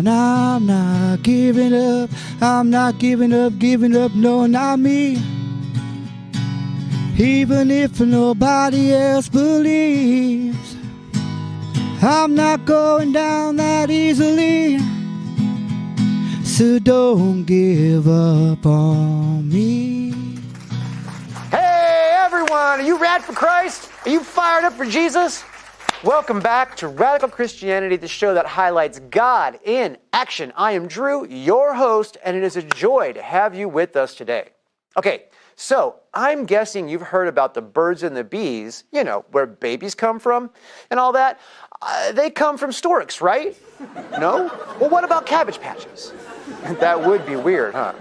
And I'm not giving up, I'm not giving up, no, not me. Even if nobody else believes, I'm not going down that easily. So don't give up on me. Hey everyone, are you rad for Christ? Are you fired up for Jesus? Welcome back to Radical Christianity, the show that highlights God in action. I am Drew, your host, and it is a joy to have you with us today. Okay, so I'm guessing you've heard about the birds and the bees, you know, where babies come from and all that. They come from storks, right? No? Well, what about cabbage patches? That would be weird, huh?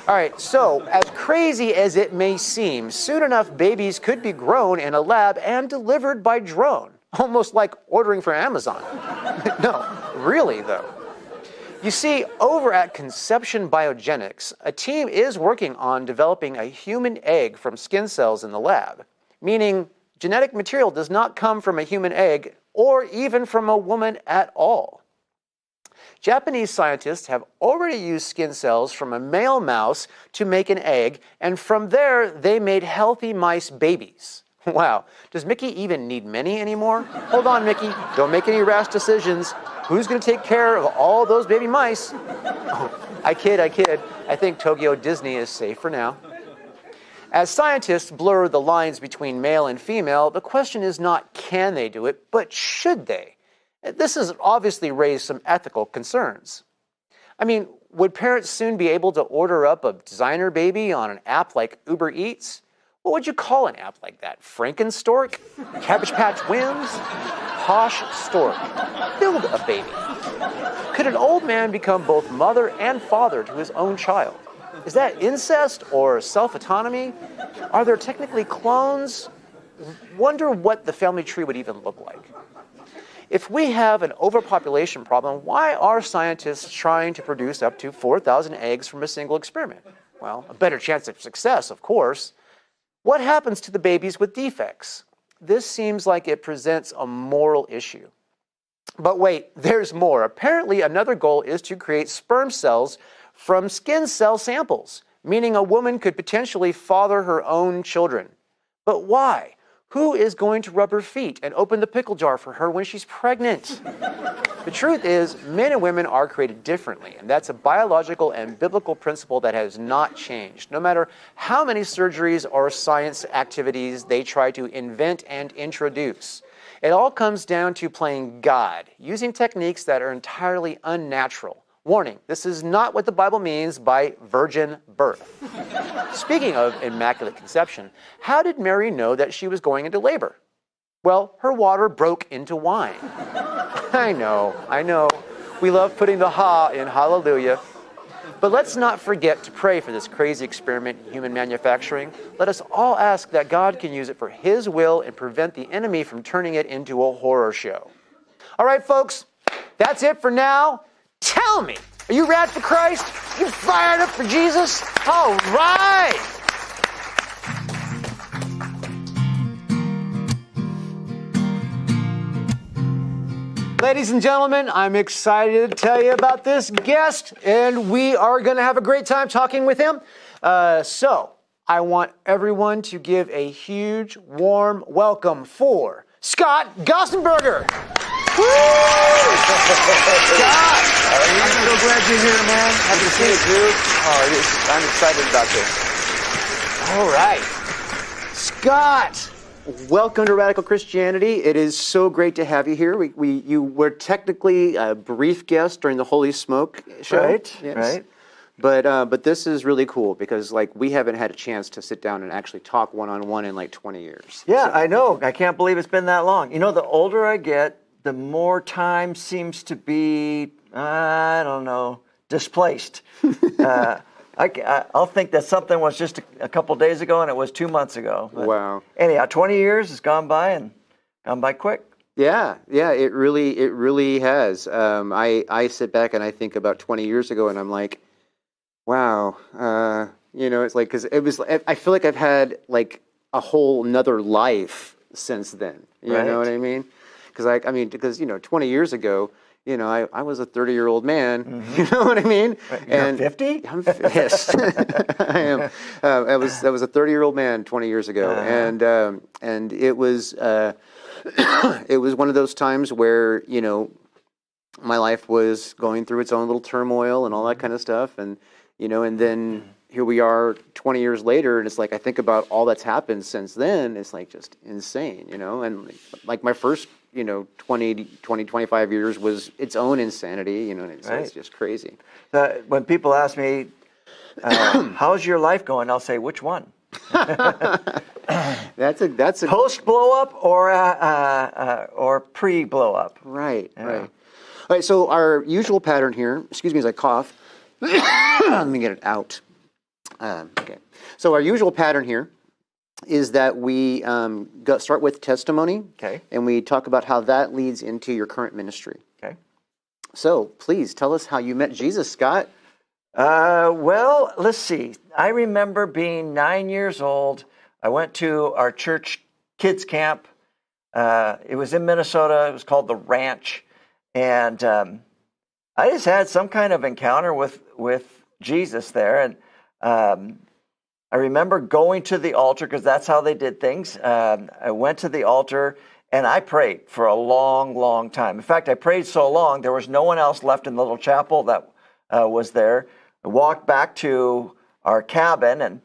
All right, so as crazy as it may seem, soon enough babies could be grown in a lab and delivered by drone. Almost like ordering from Amazon. No, really though. You see, over at Conception Biogenics, a team is working on developing a human egg from skin cells in the lab, meaning genetic material does not come from a human egg or even from a woman at all. Japanese scientists have already used skin cells from a male mouse to make an egg, and from there they made healthy mice babies. Wow, does Mickey even need many anymore? Hold on, Mickey, don't make any rash decisions. Who's going to take care of all those baby mice? Oh, I kid. I think Tokyo Disney is safe for now. As scientists blur the lines between male and female, the question is not can they do it, but should they? This has obviously raised some ethical concerns. I mean, would parents soon be able to order up a designer baby on an app like Uber Eats? What would you call an app like that? Frankenstork? Cabbage Patch Whims? Posh Stork. Build a baby. Could an old man become both mother and father to his own child? Is that incest or self-autonomy? Are there technically clones? Wonder what the family tree would even look like. If we have an overpopulation problem, why are scientists trying to produce up to 4,000 eggs from a single experiment? Well, a better chance of success, of course. What happens to the babies with defects? This seems like it presents a moral issue. But wait, there's more. Apparently, another goal is to create sperm cells from skin cell samples, meaning a woman could potentially father her own children. But why? Who is going to rub her feet and open the pickle jar for her when she's pregnant? The truth is, men and women are created differently, and that's a biological and biblical principle that has not changed, no matter how many surgeries or science activities they try to invent and introduce. It all comes down to playing God, using techniques that are entirely unnatural. Warning, this is not what the Bible means by virgin birth. Speaking of immaculate conception, how did Mary know that she was going into labor? Well, her water broke into wine. I know. We love putting the ha in hallelujah. But let's not forget to pray for this crazy experiment in human manufacturing. Let us all ask that God can use it for His will and prevent the enemy from turning it into a horror show. All right, folks, that's it for now. Tell me, are you rad for Christ? You fired up for Jesus? All right! Ladies and gentlemen, I'm excited to tell you about this guest, and we are going to have a great time talking with him. So, I want everyone to give a huge, warm welcome for Scott Gossenberger. Woo! Scott! I'm so glad you're here, man. Happy to see you, dude. I'm excited about this. All right. Scott, welcome to Radical Christianity. It is so great to have you here. You were technically a brief guest during the Holy Smoke show. Right, yes. right. But this is really cool because we haven't had a chance to sit down and actually talk one-on-one in 20 years. Yeah, I know. I can't believe it's been that long. You know, the older I get, the more time seems to be, displaced. I'll think that something was just a couple days ago and it was 2 months ago. But wow. Anyhow, 20 years has gone by and gone by quick. Yeah, it really has. I sit back and I think about 20 years ago and I'm like, wow, it's like, because I feel like I've had a whole nother life since then. You know what I mean? Because 20 years ago, you know, I was a 30-year-old man. You know what I mean? You're 50? Yes, I am. I was a 30-year-old man 20 years ago, and it was it was one of those times where, you know, my life was going through its own little turmoil and all that kind of stuff, and you know, and then here we are 20 years later, and it's like I think about all that's happened since then. It's like just insane, you know, and like my first, you know, 25 years was its own insanity, you know, and it's just crazy. When people ask me, how's your life going? I'll say, which one? That's a post blow up or pre blow up. Right. All right. So our usual pattern here. Excuse me as I cough. Let me get it out. Okay. So our usual pattern here is that we start with testimony. Okay. And we talk about how that leads into your current ministry. Okay. So please tell us how you met Jesus, Scott. Well, let's see. I remember being 9 years old. I went to our church kids camp. It was in Minnesota. It was called the Ranch. And I just had some kind of encounter with Jesus there. And I remember going to the altar because that's how they did things. I went to the altar and I prayed for a long, long time. In fact, I prayed so long, there was no one else left in the little chapel that was there. I walked back to our cabin, and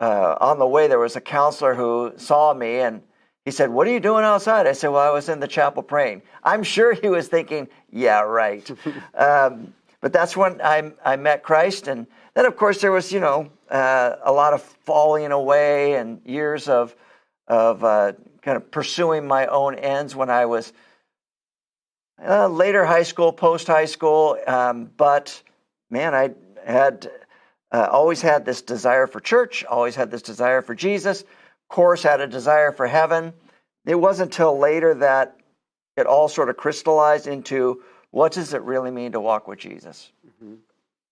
on the way there was a counselor who saw me, and he said, "What are you doing outside?" I said, "Well, I was in the chapel praying." I'm sure he was thinking, "Yeah, right." But that's when I met Christ, and then of course there was, you know, a lot of falling away and years of kind of pursuing my own ends when I was later high school, post high school. But man, I had always had this desire for church, always had this desire for Jesus, of course had a desire for heaven. It wasn't until later that it all sort of crystallized into what does it really mean to walk with Jesus? Mm-hmm.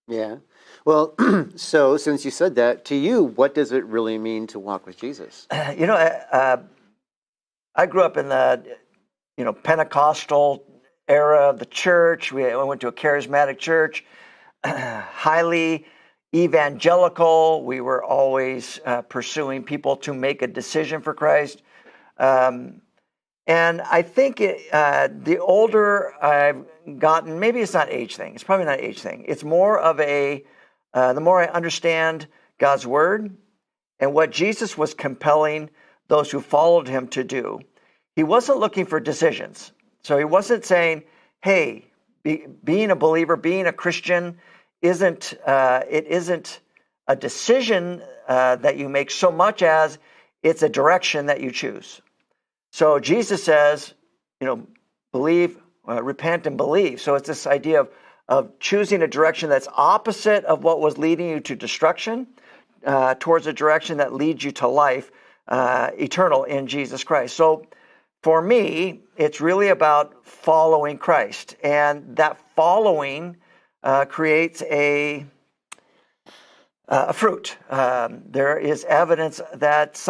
Yeah. Well, so since you said that, to you, what does it really mean to walk with Jesus? You know, I grew up in the, you know, Pentecostal era of the church. We went to a charismatic church, highly evangelical. We were always pursuing people to make a decision for Christ. And I think the older I've gotten, maybe it's not age thing. It's probably not an age thing. It's more of the more I understand God's word and what Jesus was compelling those who followed him to do. He wasn't looking for decisions. So he wasn't saying, hey, being a believer, being a Christian isn't a decision that you make so much as it's a direction that you choose. So Jesus says, you know, believe, repent and believe. So it's this idea of choosing a direction that's opposite of what was leading you to destruction towards a direction that leads you to life eternal in Jesus Christ. So for me, it's really about following Christ. And that following creates a fruit. There is evidence that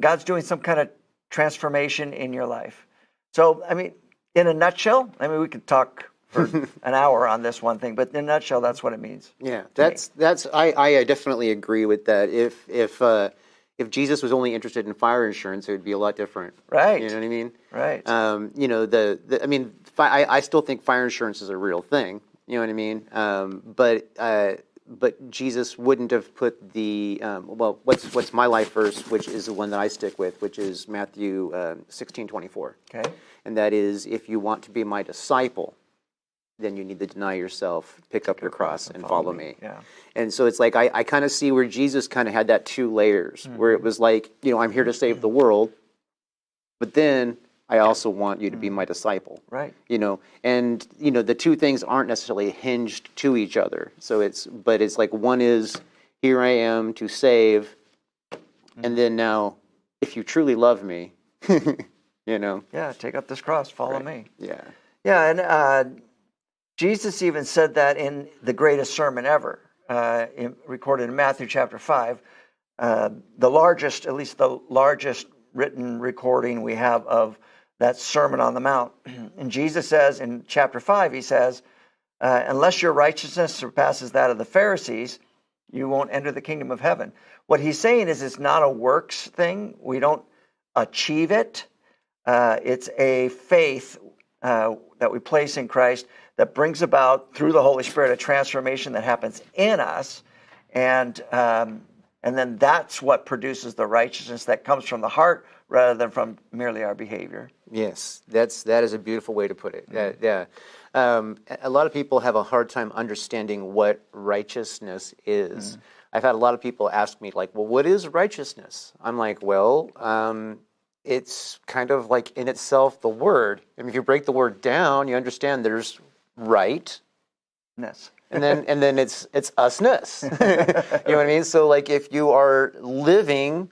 God's doing some kind of transformation in your life. So, I mean, in a nutshell, I mean, we could talk for an hour on this one thing, but in a nutshell, that's what it means. Yeah, I definitely agree with that. If Jesus was only interested in fire insurance, it would be a lot different. Right. You know what I mean? Right. You know, I still think fire insurance is a real thing. You know what I mean? But Jesus wouldn't have put the what's my life verse, which is the one that I stick with, which is Matthew 16:24. Okay. And that is, if you want to be my disciple, then you need to deny yourself, pick up your cross, and follow me. Yeah. And so it's like I kind of see where Jesus kind of had that two layers, where it was like, you know, I'm here to save the world, but then I also want you to be my disciple. Right. You know, and you know the two things aren't necessarily hinged to each other. So it's like one is, here I am to save, and then now, if you truly love me, you know. Yeah, take up this cross, follow me. Yeah. Yeah, and Jesus even said that in the greatest sermon ever, recorded in Matthew chapter 5. The largest written recording we have of that Sermon on the Mount. And Jesus says in chapter 5, he says, unless your righteousness surpasses that of the Pharisees, you won't enter the kingdom of heaven. What he's saying is it's not a works thing. We don't achieve it. It's a faith that we place in Christ that brings about, through the Holy Spirit, a transformation that happens in us. And then that's what produces the righteousness that comes from the heart rather than from merely our behavior. Yes, that is a beautiful way to put it. Yeah. A lot of people have a hard time understanding what righteousness is. I've had a lot of people ask me, like, well, what is righteousness? I'm like, well, it's kind of like in itself the word. I mean, if you break the word down, you understand there's right. Yes. And then it's usness. You know what I mean? So like if you are living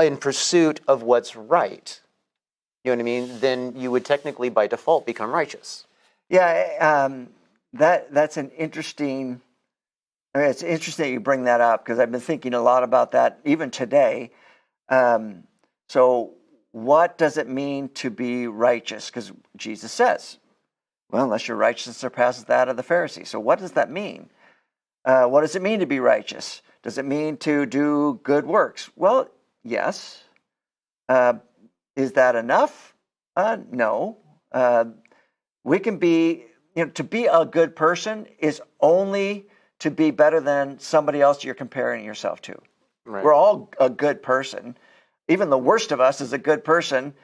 in pursuit of what's right, you know what I mean, then you would technically by default become righteous. Yeah, that's an interesting. I mean, it's interesting that you bring that up because I've been thinking a lot about that even today. So, what does it mean to be righteous? Because Jesus says, "Well, unless your righteousness surpasses that of the Pharisees." So, what does that mean? What does it mean to be righteous? Does it mean to do good works? Well, yes. Is that enough? No. We can be, to be a good person is only to be better than somebody else you're comparing yourself to. Right. We're all a good person. Even the worst of us is a good person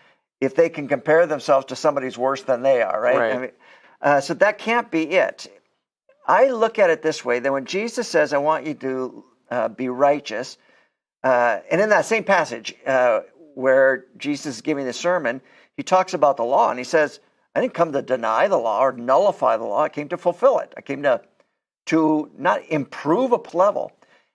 if they can compare themselves to somebody who's worse than they are, right? I mean, so that can't be it. I look at it this way, that when Jesus says, I want you to be righteous, and in that same passage where Jesus is giving the sermon, he talks about the law, and he says, I didn't come to deny the law or nullify the law. I came to fulfill it. I came to not improve a level.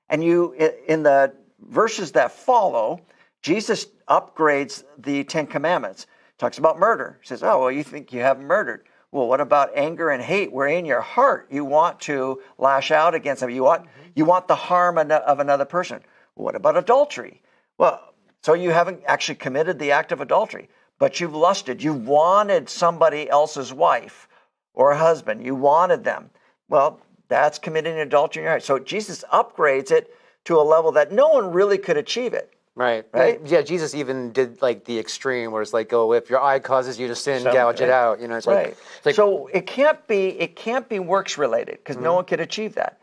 And in the verses that follow, Jesus upgrades the 10 Commandments. Talks about murder. He says, oh, well, you think you haven't murdered. Well, what about anger and hate? Where in your heart you want to lash out against them. You want the harm of another person. Well, what about adultery? Well, so you haven't actually committed the act of adultery, but you've lusted. You wanted somebody else's wife or husband. You wanted them. Well, that's committing adultery in your heart. So Jesus upgrades it to a level that no one really could achieve it. Right. Yeah, Jesus even did like the extreme where it's like, oh, if your eye causes you to sin, gouge it out. It's like, so it can't be works related because no one could achieve that.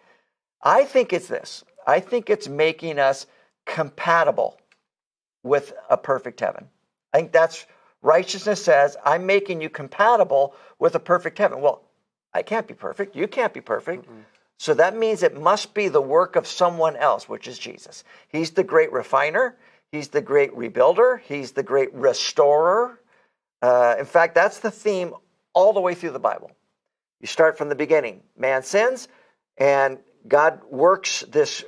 I think it's this. I think it's making us compatible with a perfect heaven. I think that's righteousness says, I'm making you compatible with a perfect heaven. Well, I can't be perfect. You can't be perfect. So that means it must be the work of someone else, which is Jesus. He's the great refiner. He's the great rebuilder. He's the great restorer. In fact, that's the theme all the way through the Bible. You start from the beginning. Man sins, and God works this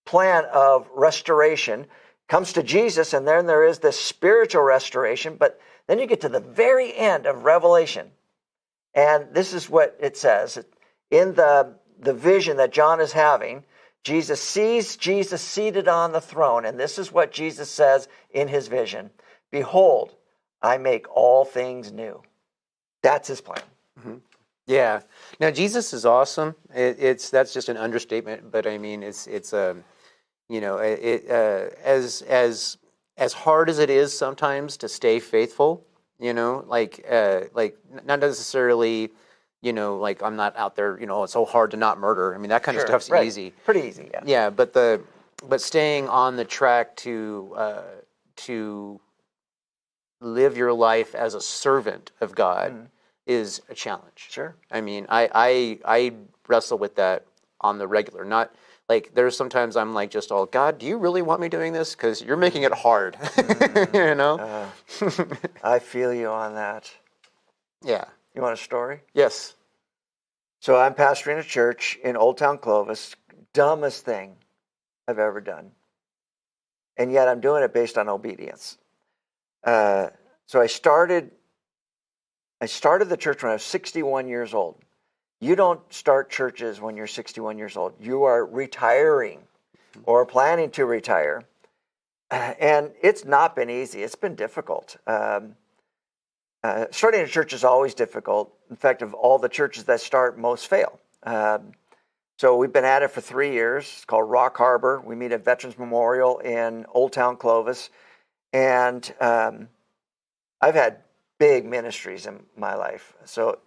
plan of restoration, comes to Jesus, and then there is this spiritual restoration, but then you get to the very end of Revelation. And this is what it says. In the vision that John is having, Jesus sees Jesus seated on the throne, and this is what Jesus says in his vision. Behold, I make all things new. That's his plan. Yeah. Now, Jesus is awesome. That's just an understatement, but I mean, it's as hard as it is sometimes to stay faithful, like not necessarily, like I'm not out there, it's so hard to not murder. I mean, that kind of stuff's easy. Pretty easy, yeah. Yeah, but staying on the track to live your life as a servant of God is a challenge. Sure. I mean, I wrestle with that on the regular. Not like there's sometimes I'm like just all, God, do you really want me doing this? Because you're making it hard. I feel you on that. Yeah. You want a story? Yes. So I'm pastoring a church in Old Town Clovis. Dumbest thing I've ever done. And yet I'm doing it based on obedience. So I started the church when I was 61 years old. You don't start churches when you're 61 years old. You are retiring or planning to retire. And it's not been easy. It's been difficult. Starting a church is always difficult. In fact, of all the churches that start, most fail. So we've been at it for 3 years. It's called Rock Harbor. We meet at Veterans Memorial in Old Town Clovis. And I've had big ministries in my life. So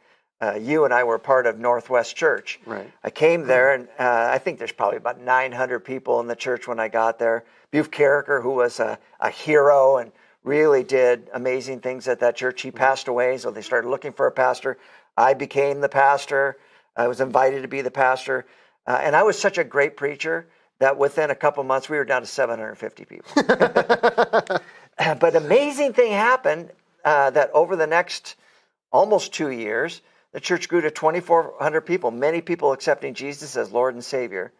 you and I were part of Northwest Church. Right. I came there, and I think there's probably about 900 people in the church when I got there. Buf Carricker, who was a hero and really did amazing things at that church, he passed away, so they started looking for a pastor. I became the pastor. I was invited to be the pastor. And I was such a great preacher that within a couple months, we were down to 750 people. But amazing thing happened that over the next almost 2 years, the church grew to 2,400 people, many people accepting Jesus as Lord and Savior.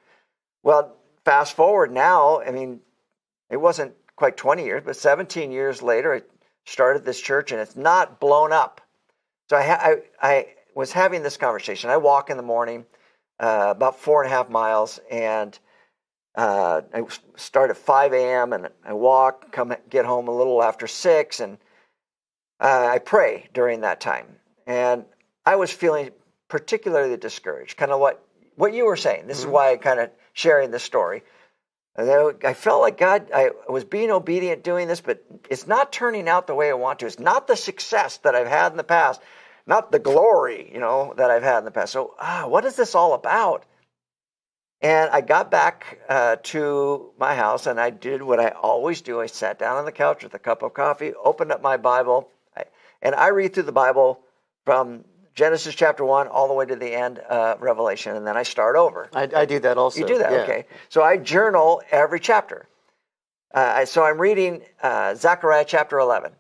Well, fast forward now, I mean, it wasn't quite 20 years, but 17 years later, I started this church, and it's not blown up. So I was having this conversation. I walk in the morning, about 4.5 miles, and I start at 5 a.m. and I walk, get home a little after 6, and I pray during that time. And I was feeling particularly discouraged, kind of what you were saying. This is why I kind of sharing this story. I felt like God, I was being obedient doing this, but it's not turning out the way I want to. It's not the success that I've had in the past, not the glory, that I've had in the past. So, what is this all about? And I got back to my house, and I did what I always do. I sat down on the couch with a cup of coffee, opened up my Bible, and I read through the Bible from Genesis chapter 1 all the way to the end of Revelation, and then I start over. I do that also. You do that, yeah. okay. So I journal every chapter. So I'm reading Zechariah chapter 11.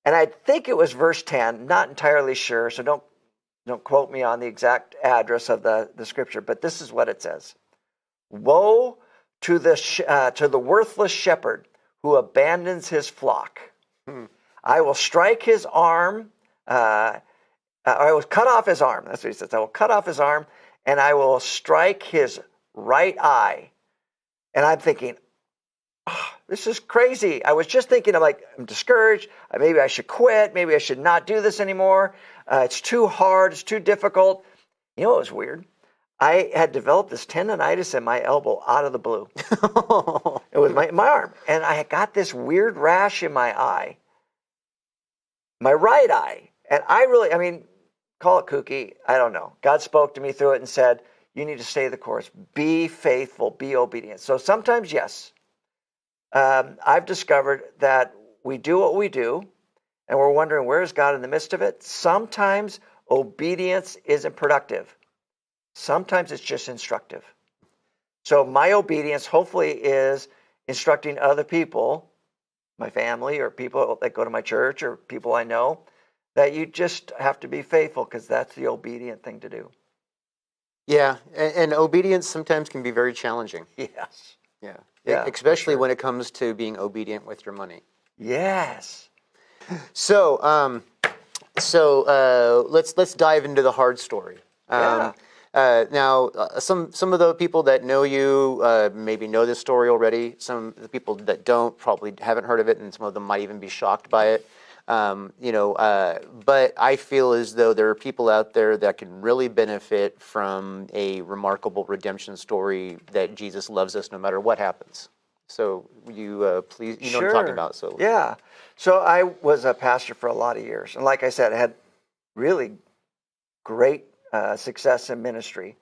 And I think it was verse 10, not entirely sure, so don't quote me on the exact address of the scripture, but this is what it says. Woe to the worthless shepherd who abandons his flock. I will strike his arm, I will cut off his arm. That's what he says. I will cut off his arm, and I will strike his right eye. And I'm thinking, this is crazy. I was just thinking, I'm discouraged. Maybe I should quit. Maybe I should not do this anymore. It's too hard. It's too difficult. You know what was weird? I had developed this tendonitis in my elbow out of the blue. It was my arm. And I got this weird rash in my eye, my right eye. And call it kooky. I don't know. God spoke to me through it and said, you need to stay the course. Be faithful. Be obedient. So sometimes, yes, I've discovered that we do what we do, and we're wondering, where is God in the midst of it? Sometimes obedience isn't productive. Sometimes it's just instructive. So my obedience hopefully is instructing other people, my family or people that go to my church or people I know, that you just have to be faithful because that's the obedient thing to do. Yeah, and obedience sometimes can be very challenging. Yes. Yeah, especially when it comes to being obedient with your money. Yes. So, let's dive into the hard story. Now, some of the people that know you maybe know this story already. Some of the people that don't probably haven't heard of it, and some of them might even be shocked by it. But I feel as though there are people out there that can really benefit from a remarkable redemption story that Jesus loves us no matter what happens. So you please, you know what I'm talking about. So yeah. So I was a pastor for a lot of years. And like I said, I had really great success in ministry.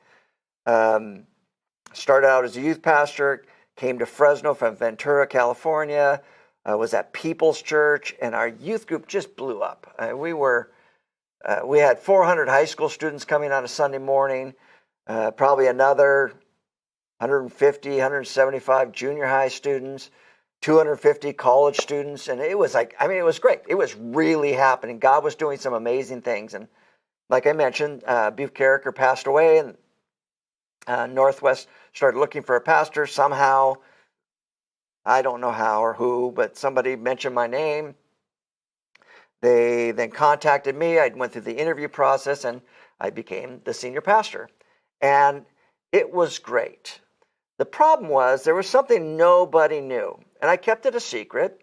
Started out as a youth pastor, came to Fresno from Ventura, California. I was at People's Church, and our youth group just blew up. We had 400 high school students coming on a Sunday morning, probably another 150, 175 junior high students, 250 college students, and it was it was great. It was really happening. God was doing some amazing things, and like I mentioned, Buf Carricker passed away, and Northwest started looking for a pastor. Somehow, I don't know how or who, but somebody mentioned my name. They then contacted me. I went through the interview process, and I became the senior pastor. And it was great. The problem was there was something nobody knew. And I kept it a secret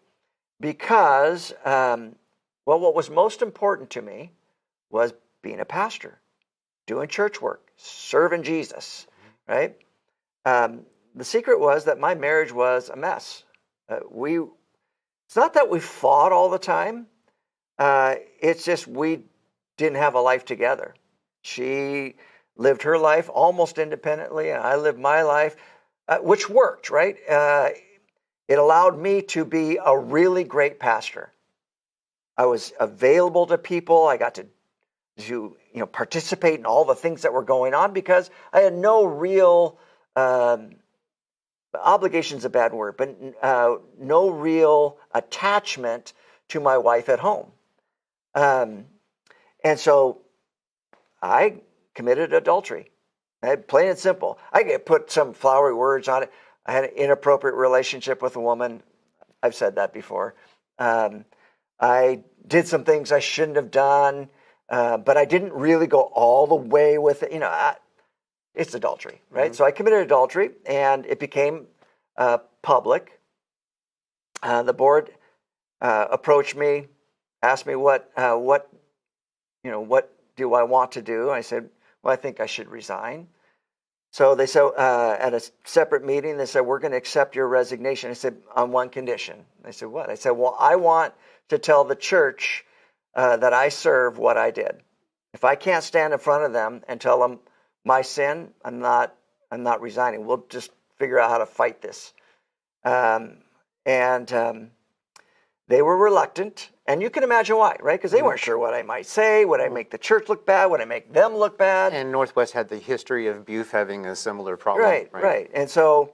because, what was most important to me was being a pastor, doing church work, serving Jesus, right? The secret was that my marriage was a mess. It's not that we fought all the time. It's just we didn't have a life together. She lived her life almost independently, and I lived my life, which worked, right? It allowed me to be a really great pastor. I was available to people. I got to participate in all the things that were going on because I had no real obligation's a bad word, but no real attachment to my wife at home. And so I committed adultery. Plain and simple. I could put some flowery words on it. I had an inappropriate relationship with a woman. I've said that before. I did some things I shouldn't have done, but I didn't really go all the way with it. It's adultery, right? Mm-hmm. So I committed adultery, and it became public. The board approached me, asked me what do I want to do? I said, well, I think I should resign. So they said at a separate meeting, they said, we're going to accept your resignation. I said, on one condition. They said, what? I said, well, I want to tell the church that I serve what I did. If I can't stand in front of them and tell them my sin, I'm not resigning. We'll just figure out how to fight this. They were reluctant, and you can imagine why, right? Because they weren't sure what I might say. Would I make the church look bad? Would I make them look bad? And Northwest had the history of Buford having a similar problem. Right. And so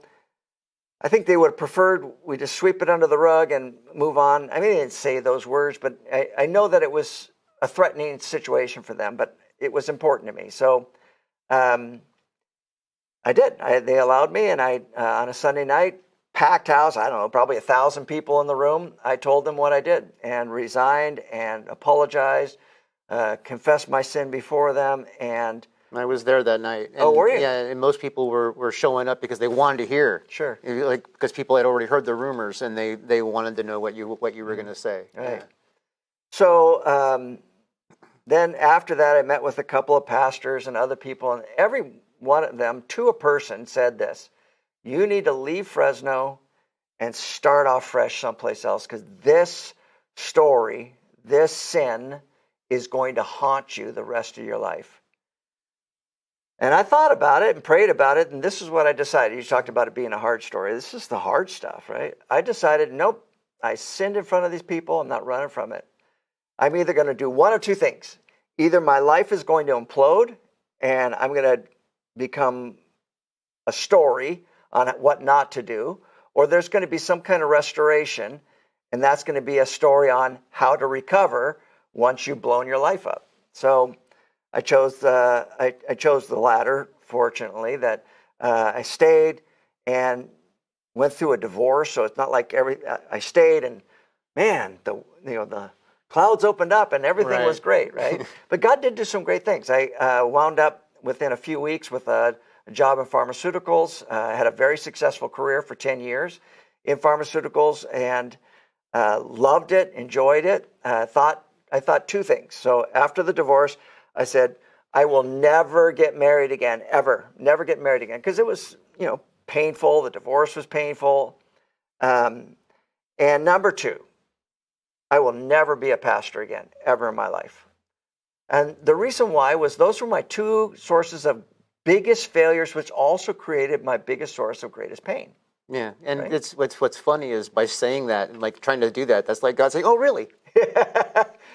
I think they would have preferred we just sweep it under the rug and move on. I mean, they didn't say those words, but I know that it was a threatening situation for them, but it was important to me. So I did. They allowed me, and I on a Sunday night, packed house, I don't know, probably 1,000 people in the room. I told them what I did and resigned and apologized, confessed my sin before them. And I was there that night. And, oh, were you? Yeah, and most people were showing up because they wanted to hear. Sure. Because people had already heard the rumors, and they wanted to know what you were going to say. Right. Yeah. So then after that, I met with a couple of pastors and other people, and every one of them, to a person, said this: you need to leave Fresno and start off fresh someplace else, because this story, this sin, is going to haunt you the rest of your life. And I thought about it and prayed about it, and this is what I decided. You talked about it being a hard story. This is the hard stuff, right? I decided, nope, I sinned in front of these people. I'm not running from it. I'm either going to do one of two things. Either my life is going to implode, and I'm going to become a story on what not to do, or there's going to be some kind of restoration, and that's going to be a story on how to recover once you've blown your life up. So I chose the latter, fortunately, that I stayed and went through a divorce. So it's not like I stayed and, man, the clouds opened up and everything was great, right? But God did do some great things. I wound up within a few weeks with a job in pharmaceuticals. I had a very successful career for 10 years in pharmaceuticals, and loved it, enjoyed it. I thought two things. So after the divorce, I said, I will never get married again, ever. Never get married again. Because it was, painful. The divorce was painful. And number two, I will never be a pastor again, ever in my life. And the reason why was those were my two sources of biggest failures, which also created my biggest source of greatest pain. Yeah, and right? what's funny is by saying that and like trying to do that, that's like God saying, "Oh, really?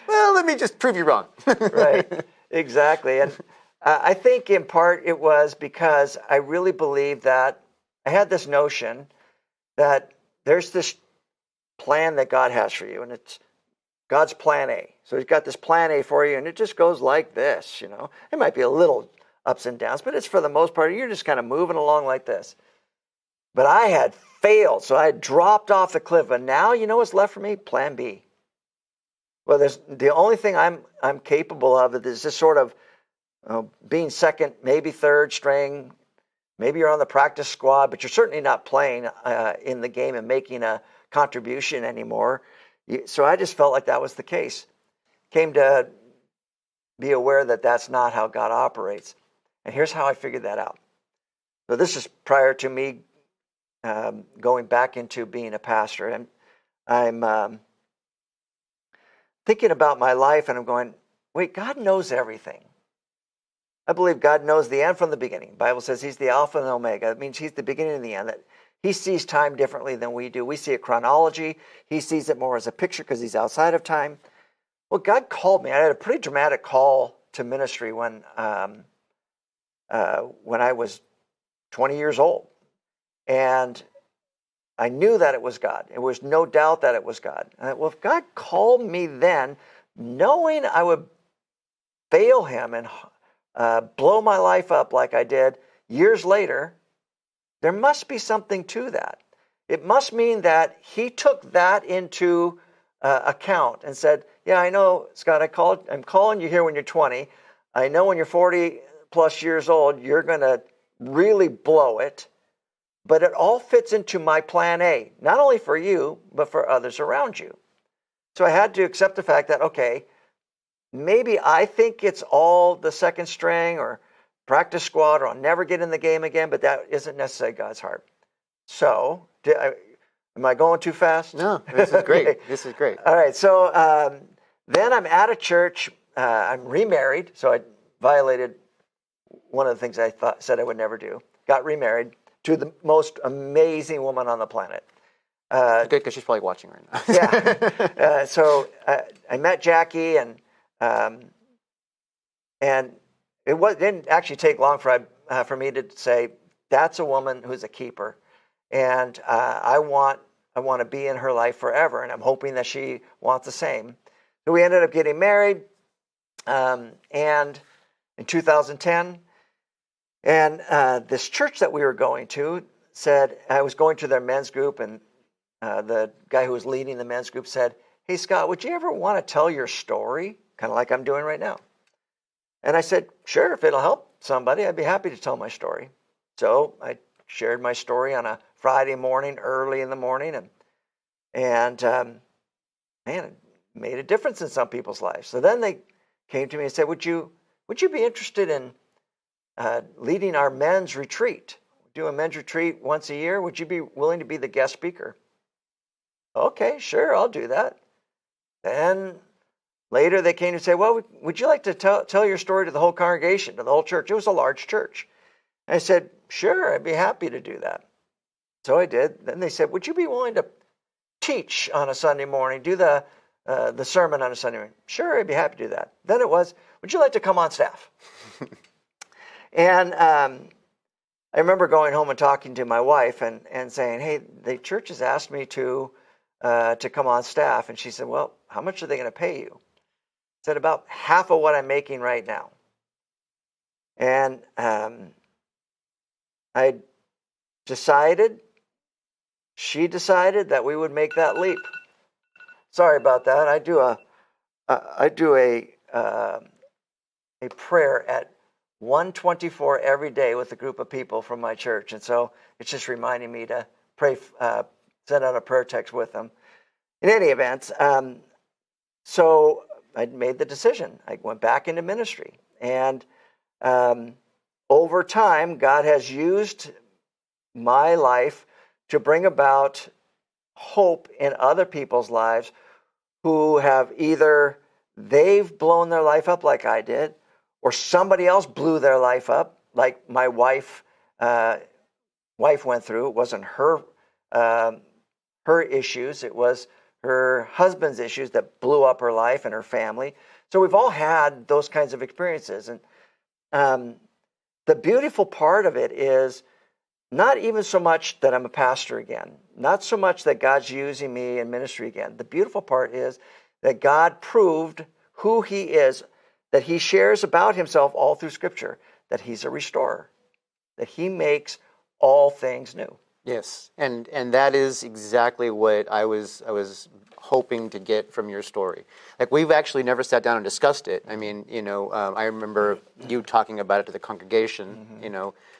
Well, let me just prove you wrong." Right, exactly. And I think in part it was because I really believed that I had this notion that there's this plan that God has for you, and it's God's plan A. So He's got this plan A for you, and it just goes like this. It might be a little ups and downs, but it's for the most part, you're just kind of moving along like this. But I had failed, so I had dropped off the cliff. And now, you know what's left for me? Plan B. Well, the only thing I'm capable of is this sort of being second, maybe third string, Maybe you're on the practice squad, but you're certainly not playing in the game and making a contribution anymore. So I just felt like that was the case. Came to be aware that that's not how God operates. And here's how I figured that out. So this is prior to me going back into being a pastor. And I'm thinking about my life, and I'm going, wait, God knows everything. I believe God knows the end from the beginning. The Bible says he's the Alpha and the Omega. It means he's the beginning and the end. That he sees time differently than we do. We see a chronology. He sees it more as a picture because he's outside of time. Well, God called me. I had a pretty dramatic call to ministry when I was 20 years old. And I knew that it was God. There was no doubt that it was God. Well, if God called me then, knowing I would fail him and blow my life up like I did years later, there must be something to that. It must mean that he took that into account and said, yeah, I know, Scott, I'm calling you here when you're 20. I know when you're 40 plus years old, you're going to really blow it. But it all fits into my plan A, not only for you, but for others around you. So I had to accept the fact that, okay, maybe I think it's all the second string or practice squad or I'll never get in the game again, but that isn't necessarily God's heart. So, am I going too fast? No, this is great. Okay. This is great. All right, so then I'm at a church. I'm remarried, so I violated one of the things I said I would never do. Got remarried to the most amazing woman on the planet. Good, because she's probably watching right now. Yeah. So I met Jackie, and it didn't actually take long for me to say, that's a woman who's a keeper, and I want to be in her life forever, and I'm hoping that she wants the same. So we ended up getting married, and in 2010, and this church that we were going to said, I was going to their men's group, and the guy who was leading the men's group said, hey, Scott, would you ever want to tell your story, kind of like I'm doing right now? And I said, sure, if it'll help somebody, I'd be happy to tell my story. So I shared my story on a Friday morning, early in the morning, and man, it made a difference in some people's lives. So then they came to me and said, would you be interested in leading our men's retreat? We do a men's retreat once a year. Would you be willing to be the guest speaker? Okay, sure, I'll do that. Then later they came to say, well, would you like to tell your story to the whole congregation, to the whole church? It was a large church. And I said, sure, I'd be happy to do that. So I did. Then they said, would you be willing to teach on a Sunday morning, do the sermon on a Sunday morning? Sure, I'd be happy to do that. Then it was, would you like to come on staff? And I remember going home and talking to my wife and saying, hey, the church has asked me to come on staff. And she said, well, how much are they going to pay you? I said, about half of what I'm making right now. And she decided that we would make that leap. Sorry about that. I do a prayer at 1:24 every day with a group of people from my church. And so it's just reminding me to pray, send out a prayer text with them. In any event, so I made the decision. I went back into ministry. And over time, God has used my life to bring about hope in other people's lives who have either they've blown their life up like I did, or somebody else blew their life up, like my wife went through. It wasn't her issues; it was her husband's issues that blew up her life and her family. So we've all had those kinds of experiences, and the beautiful part of it is not even so much that I'm a pastor again, not so much that God's using me in ministry again. The beautiful part is that God proved who he is, that he shares about himself all through Scripture, that he's a restorer, that he makes all things new. Yes, and that is exactly what I was hoping to get from your story. Like, we've actually never sat down and discussed it. I mean, I remember you talking about it to the congregation.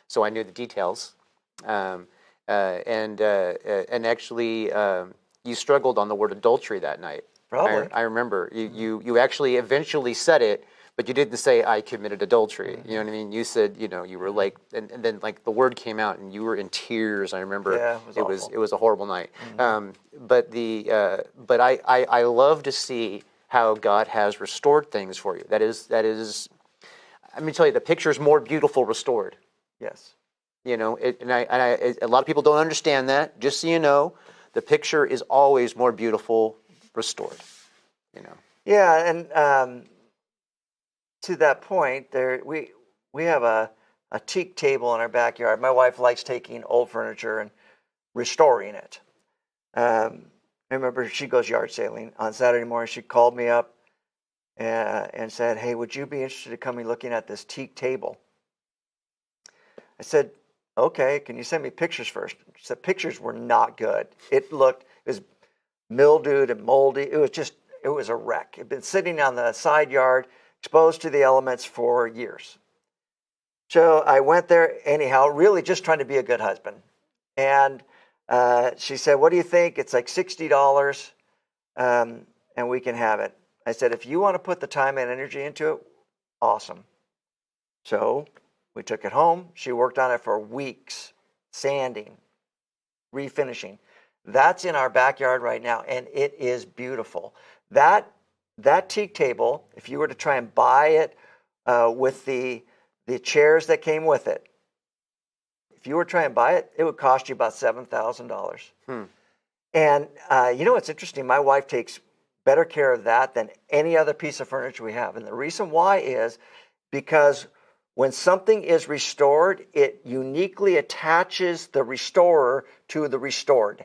So I knew the details, and actually you struggled on the word adultery that night. Probably. I remember you actually eventually said it, but you didn't say I committed adultery. You know what I mean? You said, you were like, and then like the word came out and you were in tears. I remember. Yeah, it was a horrible night. But I love to see how God has restored things for you. That is. Let me tell you, the picture is more beautiful restored. Yes. A lot of people don't understand that. Just so you know, the picture is always more beautiful restored. Yeah, and to that point, we have a teak table in our backyard. My wife likes taking old furniture and restoring it. I remember she goes yard sailing on Saturday morning. She called me up and said, "Hey, would you be interested in coming looking at this teak table?" I said, "Okay, can you send me pictures first?" She said pictures were not good. It was mildewed and moldy. It was a wreck. It had been sitting on the side yard, exposed to the elements for years. So I went there anyhow, really just trying to be a good husband. And she said, "What do you think?" It's like $60, and we can have it. I said, "If you want to put the time and energy into it, awesome." So we took it home. She worked on it for weeks, sanding, refinishing. That's in our backyard right now, and it is beautiful. That teak table, if you were to try and buy it with the chairs that came with it, if you were trying to buy it, it would cost you about $7,000. And what's interesting? My wife takes better care of that than any other piece of furniture we have. And the reason why is because when something is restored, it uniquely attaches the restorer to the restored.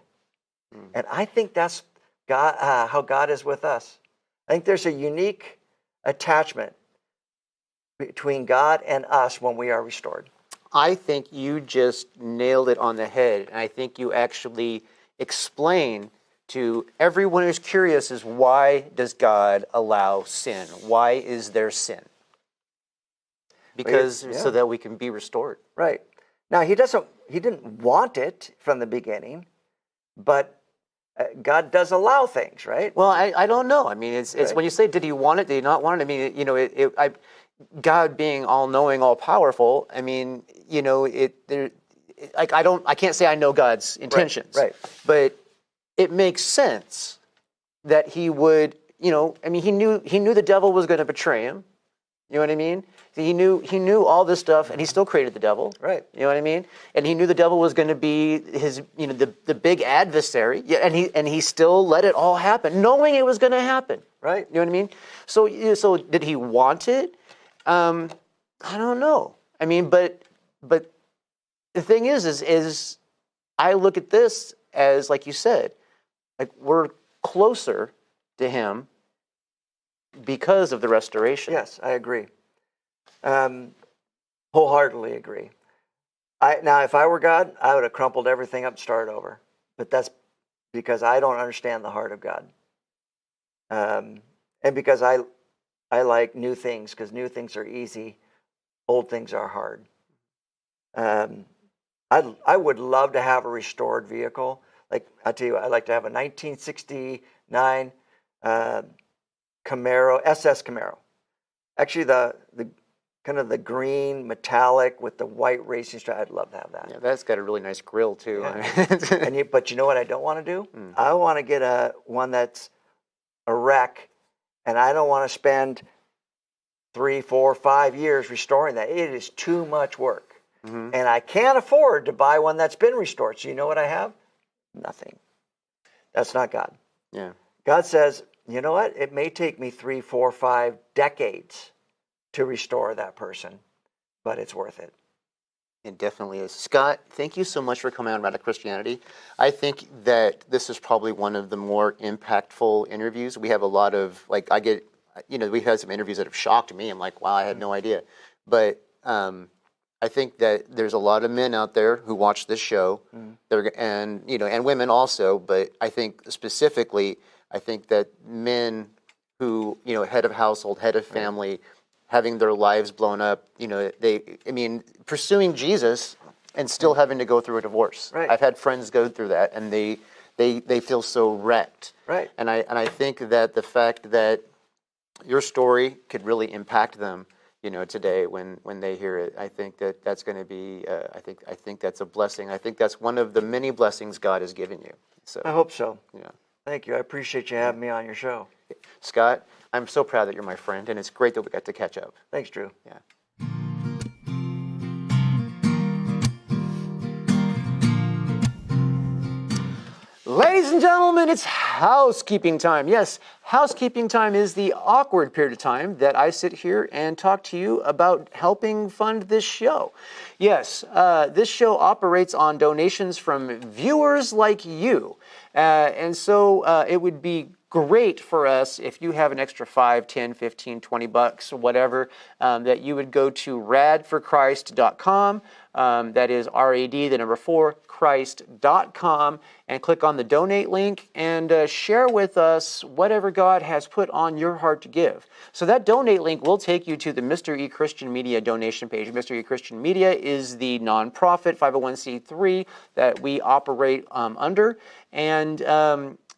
And I think that's God, how God is with us. I think there's a unique attachment between God and us when we are restored. I think you just nailed it on the head, and I think you actually explain to everyone who's curious is why does God allow sin? Why is there sin? Because so that we can be restored. Right. Now he didn't want it from the beginning, but God does allow things, right? Well, I don't know. I mean, it's Right. when you say, did he want it? Did he not want it? I mean, God being all-knowing, all-powerful. I mean, I can't say I know God's intentions, Right. But it makes sense that he would. I mean, he knew the devil was going to betray him. You know what I mean? He knew all this stuff, and he still created the devil. Right. You know what I mean? And he knew the devil was going to be his, the big adversary. Yeah, and he still let it all happen, knowing it was going to happen. Right. You know what I mean? So did he want it? I don't know. I mean, but the thing is I look at this as, like you said, like we're closer to him because of the restoration. Yes, I agree. Wholeheartedly agree. Now, if I were God, I would have crumpled everything up and started over. But that's because I don't understand the heart of God. And because I like new things, because new things are easy, old things are hard. I would love to have a restored vehicle. Like I tell you, I'd like to have a 1969 Camaro, SS Camaro. Actually, the kind of the green metallic with the white racing stripe. I'd love to have that. Yeah, that's got a really nice grill too. Yeah. But you know what I don't want to do? I want to get one that's a wreck, and I don't want to spend 3, 4, 5 years restoring that. It is too much work, and I can't afford to buy one that's been restored. So you know what I have? Nothing. That's not God. Yeah. God says, you know what? It may take me 3, 4, 5 decades to restore that person, but it's worth it. It definitely is. Scott, thank you so much for coming on Radical Christianity. I think that this is probably one of the more impactful interviews. We have a lot of, we've had some interviews that have shocked me. I'm like, wow, I had no idea. But I think that there's a lot of men out there who watch this show, and women also. But I think specifically, I think that men who, head of household, head of family, having their lives blown up, pursuing Jesus and still having to go through a divorce. Right. I've had friends go through that, and they feel so wrecked. Right. And I think that the fact that your story could really impact them, today when they hear it, I think that's going to be. I think that's a blessing. I think that's one of the many blessings God has given you. So I hope so. Yeah. Thank you. I appreciate you having me on your show. Scott, I'm so proud that you're my friend, and it's great that we got to catch up. Thanks, Drew. Yeah. Ladies and gentlemen, it's housekeeping time. Yes, housekeeping time is the awkward period of time that I sit here and talk to you about helping fund this show. Yes, this show operates on donations from viewers like you. And so it would be great for us if you have an extra 5, 10, 15, 20 bucks or whatever, that you would go to radforchrist.com. That is RAD, the number 4, Christ.com, and click on the donate link and share with us whatever God has put on your heart to give. So that donate link will take you to the Mr. E Christian Media donation page. Mr. E Christian Media is the nonprofit 501c3 that we operate under. And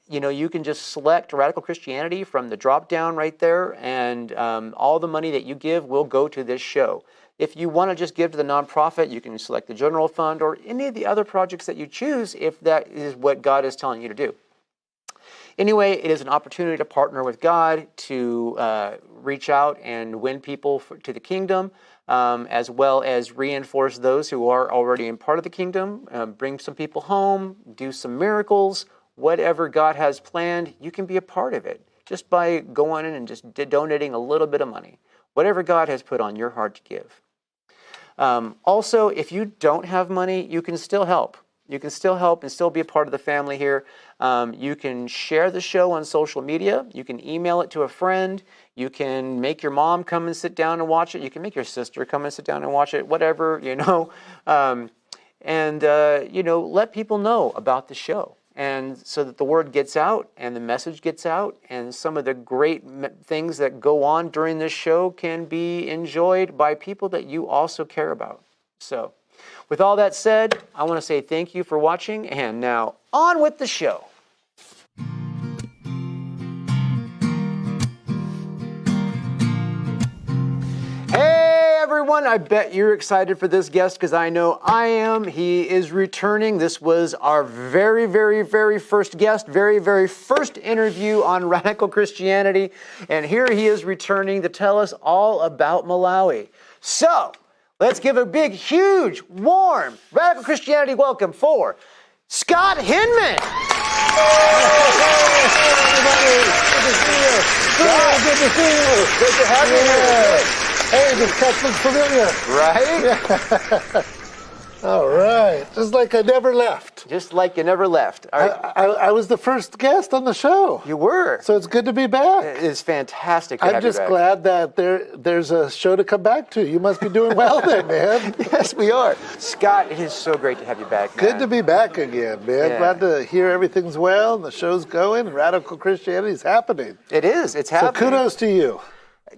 you can just select Radical Christianity from the drop down right there, and all the money that you give will go to this show. If you want to just give to the nonprofit, you can select the general fund or any of the other projects that you choose if that is what God is telling you to do. Anyway, it is an opportunity to partner with God, to reach out and win people to the kingdom, as well as reinforce those who are already in part of the kingdom, bring some people home, do some miracles. Whatever God has planned, you can be a part of it just by going in and just donating a little bit of money. Whatever God has put on your heart to give. Also, if you don't have money, you can still help. You can still help and still be a part of the family here. You can share the show on social media. You can email it to a friend. You can make your mom come and sit down and watch it. You can make your sister come and sit down and watch it, whatever, let people know about the show. And so that the word gets out and the message gets out, and some of the great things that go on during this show can be enjoyed by people that you also care about. So, with all that said, I want to say thank you for watching, and now on with the show. Everyone, I bet you're excited for this guest because I know I am. He is returning. This was our very, very, very first guest, very, very first interview on Radical Christianity. And here he is returning to tell us all about Malawi. So, let's give a big, huge, warm Radical Christianity welcome for Scott Hinman. Hey, everybody. Good to see you. Good to see you. Good to have you here. Hey, this catch looks familiar. Right? All right. Just like I never left. Just like you never left. All right. I was the first guest on the show. You were. So it's good to be back. It is fantastic to have I'm you just back. glad that there's a show to come back to. You must be doing well then, man. Yes, we are. Scott, it is so great to have you back, man. Good to be back again, man. Yeah. Glad to hear everything's well and the show's going and Radical Christianity is happening. It is. It's So happening. kudos to you.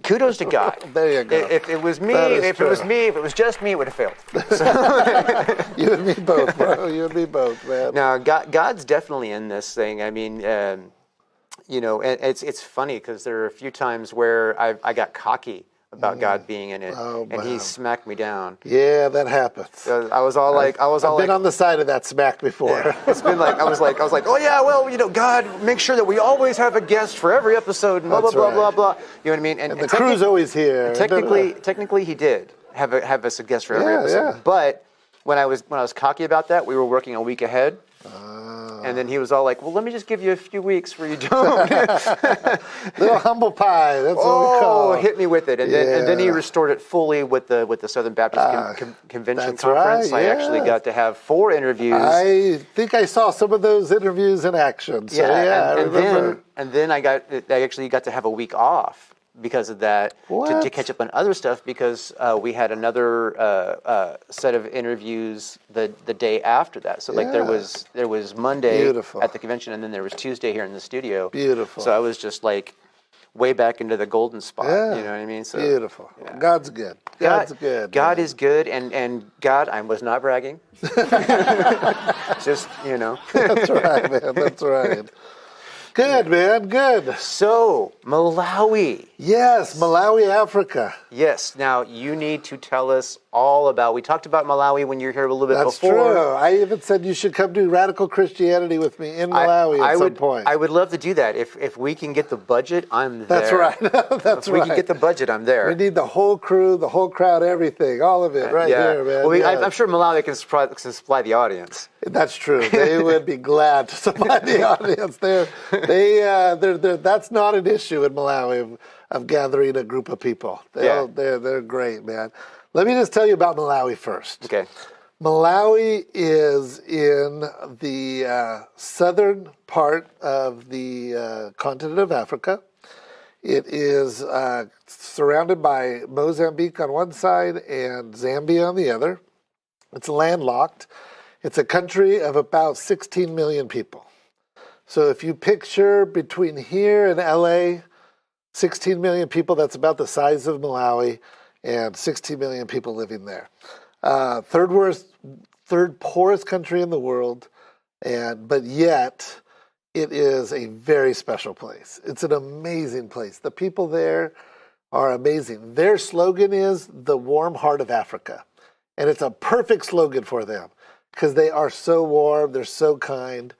Kudos to God. There you go. If it was me, That is if it was true. me, if it was just me, it would have failed. You and me both, bro. You and me both, man. Now, God's definitely in this thing. I mean, it's funny because there are a few times where I got cocky about God being in it, Oh, and He man. smacked me down. Yeah, that happens. I was all like, I've been on the side of that smack before. It's been like, I was like, oh yeah, well, God, make sure that we always have a guest for every episode, and blah, blah, That's blah, right. blah, blah. You know what I mean? And the crew's always here. Technically, he did have us a guest for every episode. Yeah. But when I was cocky about that, we were working a week ahead. And then he was all like, well, let me just give you a few weeks where you don't. Little humble pie. That's what we call it. Hit me with it. And then he Yeah. restored it fully with the Southern Baptist Convention that's Conference. right, I actually yeah. got to have 4 interviews. I think I saw some of those interviews in action. So, I remember. And then I actually got to have a week off. because of that to What? catch up on other stuff because we had another set of interviews the day after that. So like there was Monday Beautiful. at the convention, and then there was Tuesday here in the studio. Beautiful. So I was just like way back into the golden spot. Yeah. You know what I mean? So Beautiful. yeah. God's good. God's good. God man. is good, and God, I was not bragging. Just, you know. That's right, man. That's right. Good, man. Good. So, Malawi. Yes, Malawi, Africa. Yes. Now, you need to tell us all about. We talked about Malawi when you were here a little bit That's before. true. I even said you should come do Radical Christianity with me in Malawi at some point. I would love to do that. If we can get the budget, I'm there. That's right. That's if we can get the budget, I'm there. We need the whole crew, the whole crowd, everything, all of it right here, man. Well, Yeah. I'm sure Malawi can supply the audience. That's true. They would be glad to supply the audience. They're that's not an issue in Malawi of gathering a group of people. They're great, man. Let me just tell you about Malawi first. Okay. Malawi is in the southern part of the continent of Africa. It is surrounded by Mozambique on one side and Zambia on the other. It's landlocked. It's a country of about 16 million people. So if you picture between here and LA, 16 million people, that's about the size of Malawi, and 16 million people living there. Third poorest country in the world, but yet it is a very special place. It's an amazing place. The people there are amazing. Their slogan is the warm heart of Africa. And it's a perfect slogan for them because they are so warm, they're so kind.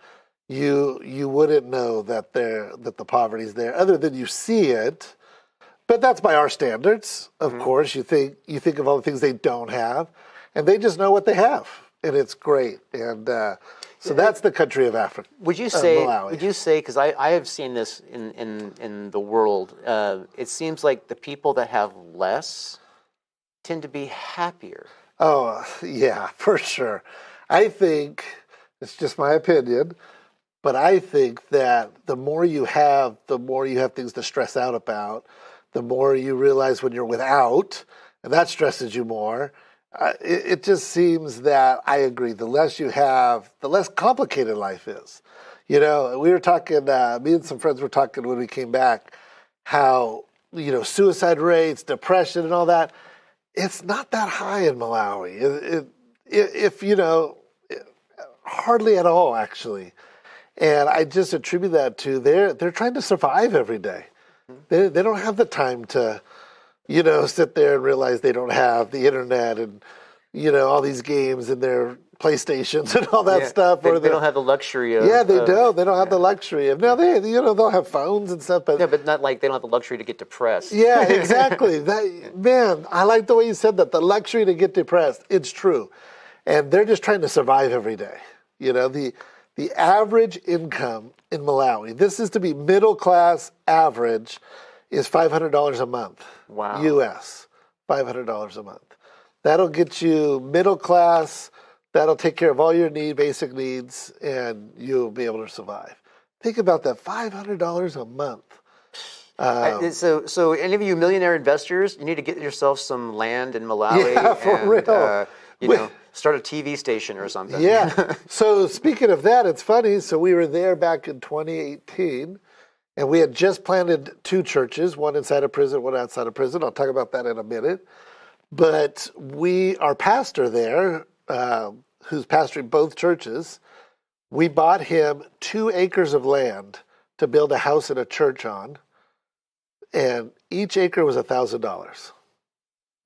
You wouldn't know that the poverty's there other than you see it. But that's by our standards, of course. You think of all the things they don't have, and they just know what they have, and it's great. And so that's the country of Africa. Would you say? Malawi. Would you say? Because I have seen this in the world. It seems like the people that have less tend to be happier. Oh yeah, for sure. I think it's just my opinion, but I think that the more you have things to stress out about. The more you realize when you're without, and that stresses you more. It just seems that I agree. The less you have, the less complicated life is. You know, we were talking, me and some friends were talking when we came back, how, suicide rates, depression and all that, it's not that high in Malawi. Hardly at all, actually. And I just attribute that to they're trying to survive every day. They don't have the time to, sit there and realize they don't have the internet and, all these games and their PlayStations and all that stuff. They don't have the luxury of... they don't. They don't have the luxury of... Now, they'll have phones and stuff, but... Yeah, but not like they don't have the luxury to get depressed. Yeah, exactly. Man, I like the way you said that. The luxury to get depressed. It's true. And they're just trying to survive every day. The average income in Malawi, this is to be middle class average, is $500 a month. Wow. U.S. $500 a month. That'll get you middle class. That'll take care of all your basic needs, and you'll be able to survive. Think about that, $500 a month. So any of you millionaire investors, you need to get yourself some land in Malawi. Yeah, for real. Start a TV station or something. Yeah. So speaking of that, it's funny. So we were there back in 2018, and we had just planted 2 churches, one inside a prison, one outside a prison. I'll talk about that in a minute. But our pastor there, who's pastoring both churches, we bought him 2 acres of land to build a house and a church on, and each acre was $1,000.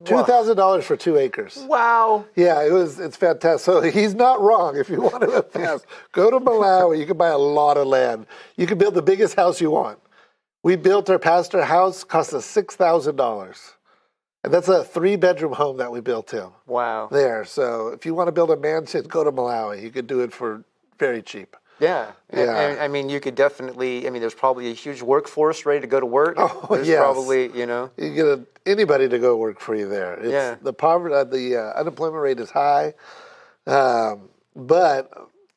$2,000 for 2 acres. Wow. Yeah, it's fantastic. So he's not wrong. If you want to invest, go to Malawi. You can buy a lot of land. You can build the biggest house you want. We built our pastor house, cost us $6,000. And that's a 3-bedroom home that we built him. Wow. There. So if you want to build a mansion, go to Malawi. You could do it for very cheap. Yeah. Yeah. I mean, you could definitely, there's probably a huge workforce ready to go to work. Oh, there's yes. probably, You get anybody to go work for you there. The unemployment rate is high, but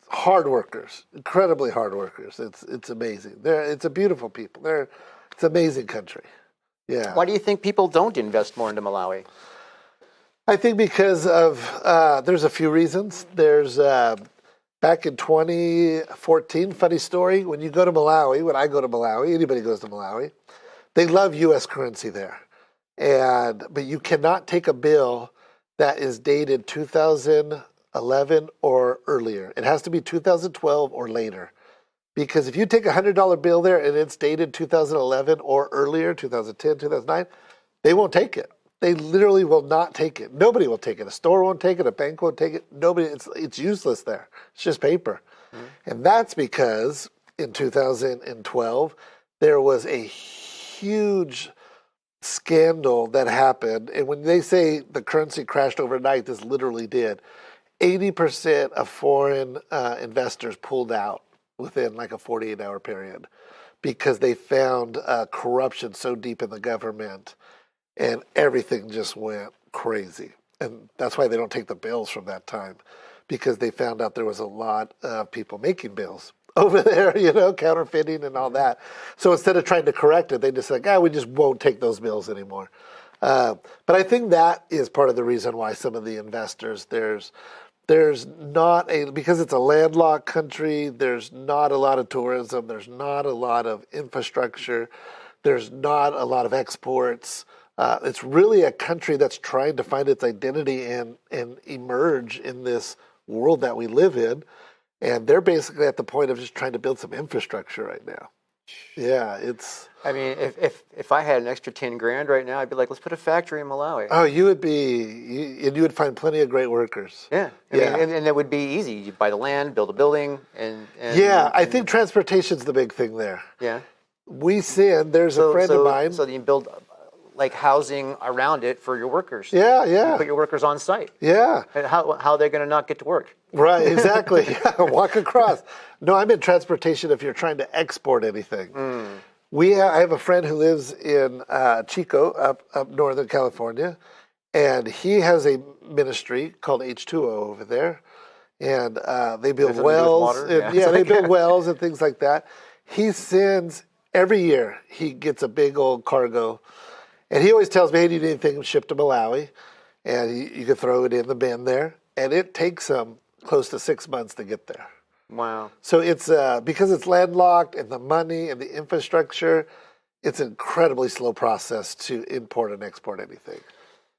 hard workers, incredibly hard workers. It's amazing. It's a beautiful people. It's an amazing country. Yeah. Why do you think people don't invest more into Malawi? I think because of, there's a few reasons. There's, back in 2014, funny story, when you go to Malawi, when I go to Malawi, anybody goes to Malawi, they love U.S. currency there. But you cannot take a bill that is dated 2011 or earlier. It has to be 2012 or later. Because if you take a $100 bill there and it's dated 2011 or earlier, 2010, 2009, they won't take it. They literally will not take it. Nobody will take it. A store won't take it. A bank won't take it. Nobody. It's useless there. It's just paper. Mm-hmm. And that's because in 2012, there was a huge scandal that happened. And when they say the currency crashed overnight, this literally did. 80% of foreign investors pulled out within like a 48-hour period because they found corruption so deep in the government and everything just went crazy. And that's why they don't take the bills from that time, because they found out there was a lot of people making bills over there, counterfeiting and all that. So instead of trying to correct it, they just like, we just won't take those bills anymore. But I think that is part of the reason why some of the investors, there's not because it's a landlocked country, there's not a lot of tourism, there's not a lot of infrastructure, there's not a lot of exports. It's really a country that's trying to find its identity and emerge in this world that we live in. And they're basically at the point of just trying to build some infrastructure right now. Yeah, it's... I mean, if I had an extra 10 grand right now, I'd be like, let's put a factory in Malawi. Oh, you would find plenty of great workers. Yeah. I mean, and it would be easy. You buy the land, build a building, and I think transportation's the big thing there. Yeah. There's a friend of mine. So you build like housing around it for your workers. Yeah. You put your workers on site. Yeah. And how are they going to not get to work? Right, exactly. Walk across. No, I'm in transportation if you're trying to export anything. I have a friend who lives in Chico, up northern California, and he has a ministry called H2O over there, and they build wells. They build wells and things like that. He sends every year. He gets a big old cargo. And he always tells me, hey, do you need anything shipped to Malawi? And you can throw it in the bin there. And it takes them close to 6 months to get there. Wow. So it's because it's landlocked and the money and the infrastructure, it's an incredibly slow process to import and export anything.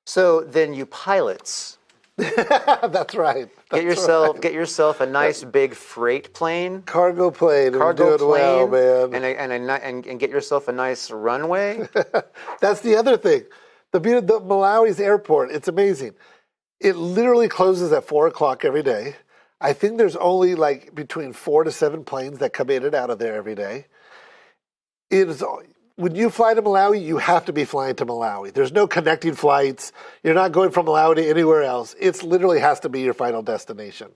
So then you pilots. That's right. Get yourself a nice big freight plane. Cargo plane. Well, man. And get yourself a nice runway. That's the other thing. The Malawi's airport, it's amazing. It literally closes at 4 o'clock every day. I think there's only like between 4 to 7 planes that come in and out of there every day. When you fly to Malawi, you have to be flying to Malawi. There's no connecting flights. You're not going from Malawi to anywhere else. It literally has to be your final destination.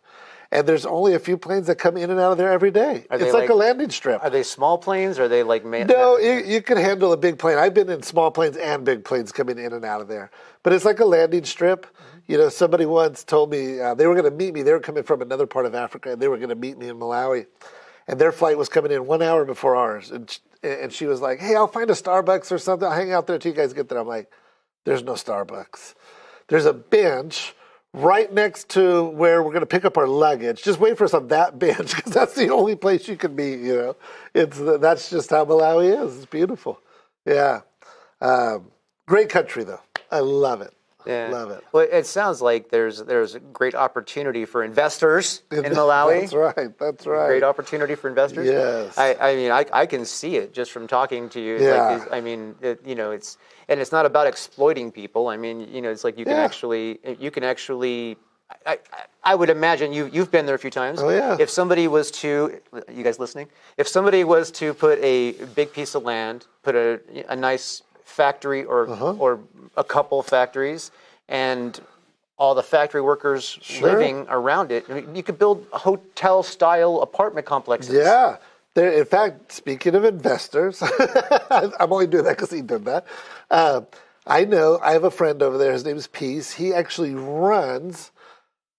And there's only a few planes that come in and out of there every day. It's like a landing strip. Are they small planes? Or are they like... No, you can handle a big plane. I've been in small planes and big planes coming in and out of there. But it's like a landing strip. Somebody once told me they were going to meet me. They were coming from another part of Africa, and they were going to meet me in Malawi. And their flight was coming in 1 hour before ours. And she was like, hey, I'll find a Starbucks or something. I'll hang out there until you guys get there. I'm like, there's no Starbucks. There's a bench right next to where we're going to pick up our luggage. Just wait for us on that bench, because that's the only place you can be, That's just how Malawi is. It's beautiful. Yeah. Great country, though. I love it. Yeah. Love it. Well, it sounds like there's a great opportunity for investors in Malawi. That's right. Great opportunity for investors. Yes. I can see it just from talking to you. Yeah. It's not about exploiting people. I mean, it's like you can actually. I would imagine you've been there a few times. Oh yeah. If somebody was to, you guys listening? If somebody was to put a big piece of land, put a nice factory or a couple factories, and all the factory workers living around it, you could build hotel-style apartment complexes. Yeah. In fact, speaking of investors, I'm only doing that because he did that. I have a friend over there. His name is Peace. He actually runs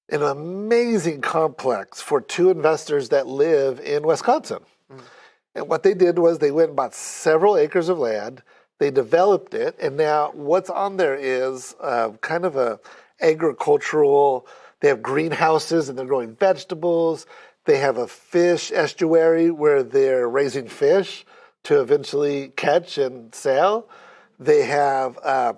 an amazing complex for 2 investors that live in Wisconsin. And what they did was they went and bought several acres of land. They developed it, and now what's on there is kind of a agricultural. They have greenhouses, and they're growing vegetables. They have a fish estuary where they're raising fish to eventually catch and sell. They have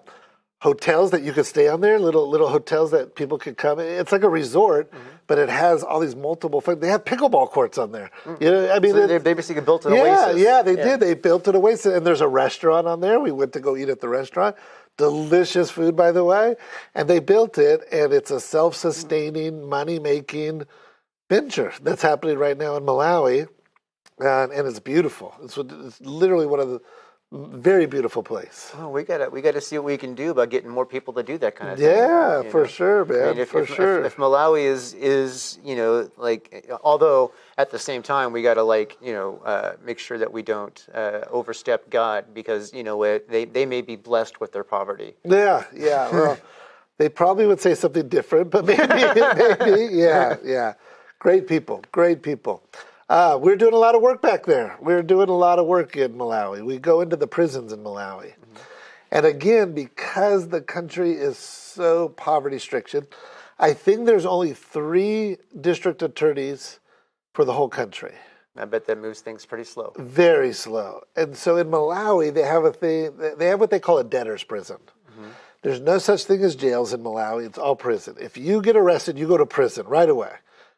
hotels that you could stay on there, little hotels that people could come. It's like a resort, but it has all these multiple things. They have pickleball courts on there. You know, I mean, So they basically built an oasis. Yeah, they did. They built an oasis, and there's a restaurant on there. We went to go eat at the restaurant. Delicious food, by the way. And they built it, and it's a self-sustaining, money-making venture that's happening right now in Malawi, and it's beautiful. It's literally one of the very beautiful place. Oh, we gotta see what we can do about getting more people to do that kind of thing. Yeah, you for know? sure, man. I mean, for sure. If Malawi is like, although at the same time we gotta make sure that we don't overstep God, because they may be blessed with their poverty. Yeah. Well, they probably would say something different, but maybe. Yeah. Great people. We're doing a lot of work back there. We're doing a lot of work in Malawi. We go into the prisons in Malawi. And again, because the country is so poverty-stricken, I think there's only 3 district attorneys for the whole country. I bet that moves things pretty slow. Very slow. And so in Malawi, they have what they call a debtor's prison. There's no such thing as jails in Malawi. It's all prison. If you get arrested, you go to prison right away.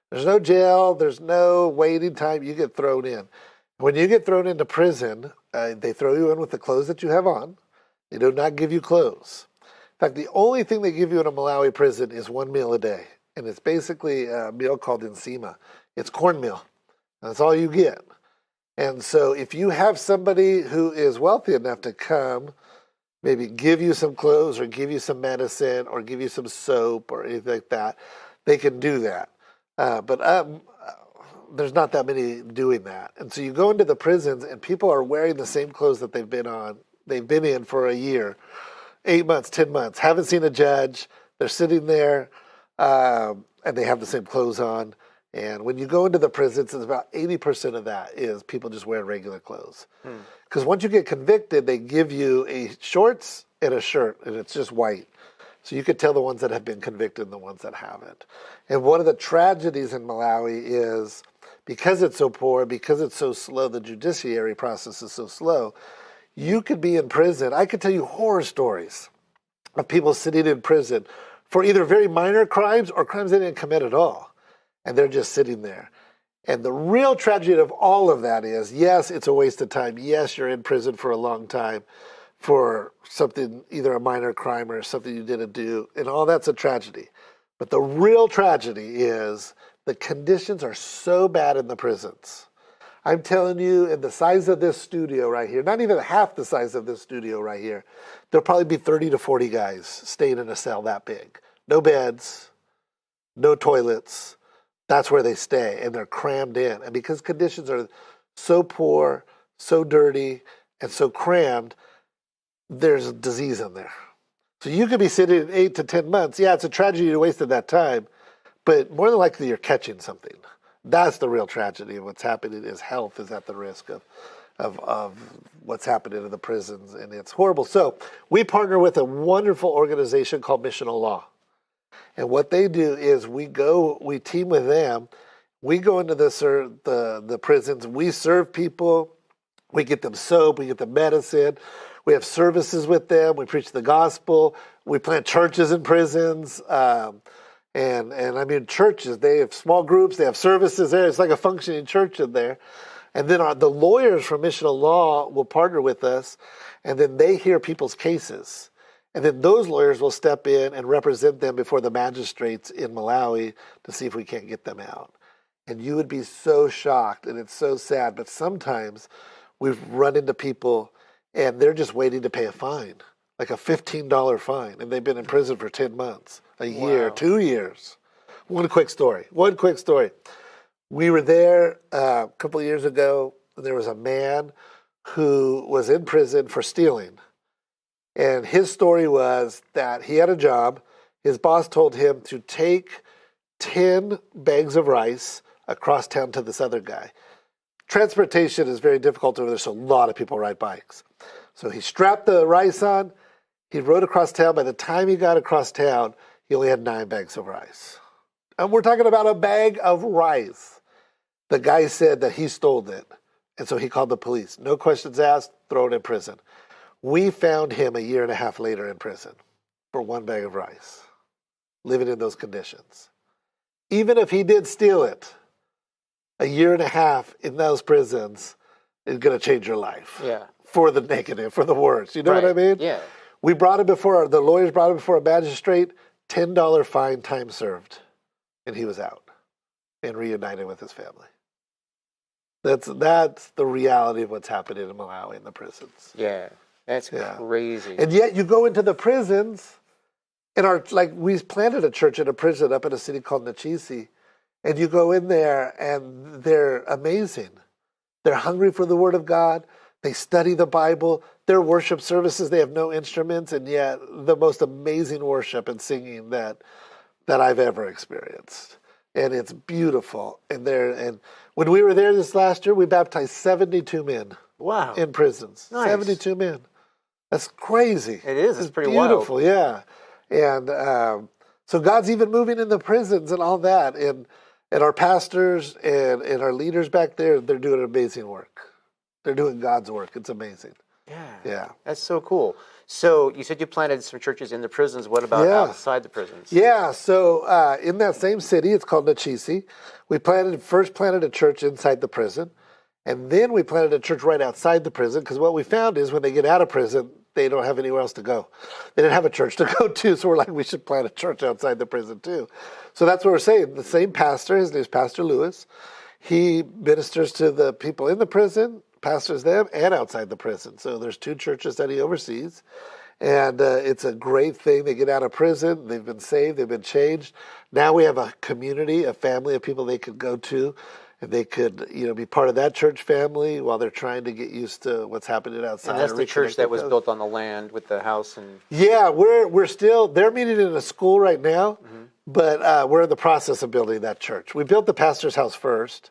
There's no jail. There's no waiting time. You get thrown in. When you get thrown into prison, they throw you in with the clothes that you have on. They do not give you clothes. In fact, the only thing they give you in a Malawi prison is 1 meal a day. And it's basically a meal called insima. It's cornmeal. That's all you get. And so if you have somebody who is wealthy enough to come, maybe give you some clothes or give you some medicine or give you some soap or anything like that, they can do that. But there's not that many doing that. And so you go into the prisons and people are wearing the same clothes that they've been in for a year, 8 months, 10 months, haven't seen a judge. They're sitting there and they have the same clothes on. And when you go into the prisons, it's about 80% of that is people just wearing regular clothes. Because once you get convicted, they give you a shorts and a shirt, and it's just white. So you could tell the ones that have been convicted and the ones that haven't. And one of the tragedies in Malawi is because it's so poor, because it's so slow, the judiciary process is so slow, you could be in prison. I could tell you horror stories of people sitting in prison for either very minor crimes or crimes they didn't commit at all. And they're just sitting there. And the real tragedy of all of that is, yes, it's a waste of time. Yes, you're in prison for a long time for something, either a minor crime or something you didn't do, and all that's a tragedy. But the real tragedy is the conditions are so bad in the prisons. I'm telling you, in the size of this studio right here, not even half the size of this studio right here, there'll probably be 30 to 40 guys staying in a cell that big. No beds, no toilets. That's where they stay, and they're crammed in. And because conditions are so poor, so dirty, and so crammed, there's disease in there. So you could be sitting 8 to 10 months. Yeah, it's a tragedy you wasted that time, but more than likely you're catching something. That's the real tragedy of what's happening is health is at the risk of what's happening in the prisons, and it's horrible. So we partner with a wonderful organization called Missional Law. And what they do is we team with them. We go into the prisons. We serve people. We get them soap. We get them medicine. We have services with them. We preach the gospel. We plant churches in prisons. And I mean, churches, they have small groups. They have services there. It's like a functioning church in there. And then the lawyers from Missional Law will partner with us. And then they hear people's cases. And then those lawyers will step in and represent them before the magistrates in Malawi to see if we can't get them out. And you would be so shocked, and it's so sad. But sometimes we've run into people, and they're just waiting to pay a fine, like a $15 fine. And they've been in prison for 10 months, a year, 2 years. One quick story. We were there a couple of years ago, and there was a man who was in prison for stealing. And his story was that he had a job. His boss told him to take 10 bags of rice across town to this other guy. Transportation is very difficult over there, so a lot of people ride bikes. So he strapped the rice on. He rode across town. By the time he got across town, he only had 9 bags of rice. And we're talking about a bag of rice. The guy said that he stole it. And so he called the police. No questions asked, thrown in prison. We found him a year and a half later in prison for 1 bag of rice, living in those conditions. Even if he did steal it, a year and a half in those prisons is going to change your life. Yeah. For the negative, for the worse. You know what I mean? Yeah. We brought him before, the lawyers brought him before a magistrate, $10 fine, time served. And he was out and reunited with his family. That's the reality of what's happening in Malawi in the prisons. Yeah. That's crazy. And yet you go into the prisons, and we planted a church in a prison up in a city called Nachisi, and you go in there and they're amazing. They're hungry for the Word of God. They study the Bible. Their worship services, they have no instruments, and yet the most amazing worship and singing that I've ever experienced. And it's beautiful. And when we were there this last year, we baptized 72 men. Wow. In prisons. Nice. 72 men. That's crazy. It is. It's pretty beautiful, wild. Yeah. And so God's even moving in the prisons and all that. And our pastors and our leaders back there, they're doing amazing work. They're doing God's work. It's amazing. Yeah. Yeah. That's so cool. So you said you planted some churches in the prisons. What about outside the prisons? Yeah. So in that same city, it's called Nachisi, we first planted a church inside the prison. And then we planted a church right outside the prison, because what we found is when they get out of prison, they don't have anywhere else to go. They didn't have a church to go to, so we're like, we should plant a church outside the prison too. So that's what we're saying. The same pastor, his name is Pastor Lewis, he ministers to the people in the prison, pastors them, and outside the prison. So there's 2 churches that he oversees. And it's a great thing. They get out of prison. They've been saved. They've been changed. Now we have a community, a family of people they could go to. And they could, be part of that church family while they're trying to get used to what's happening outside. And that's the church that was built on the land with the house and... Yeah, we're still, they're meeting in a school right now, but we're in the process of building that church. We built the pastor's house first.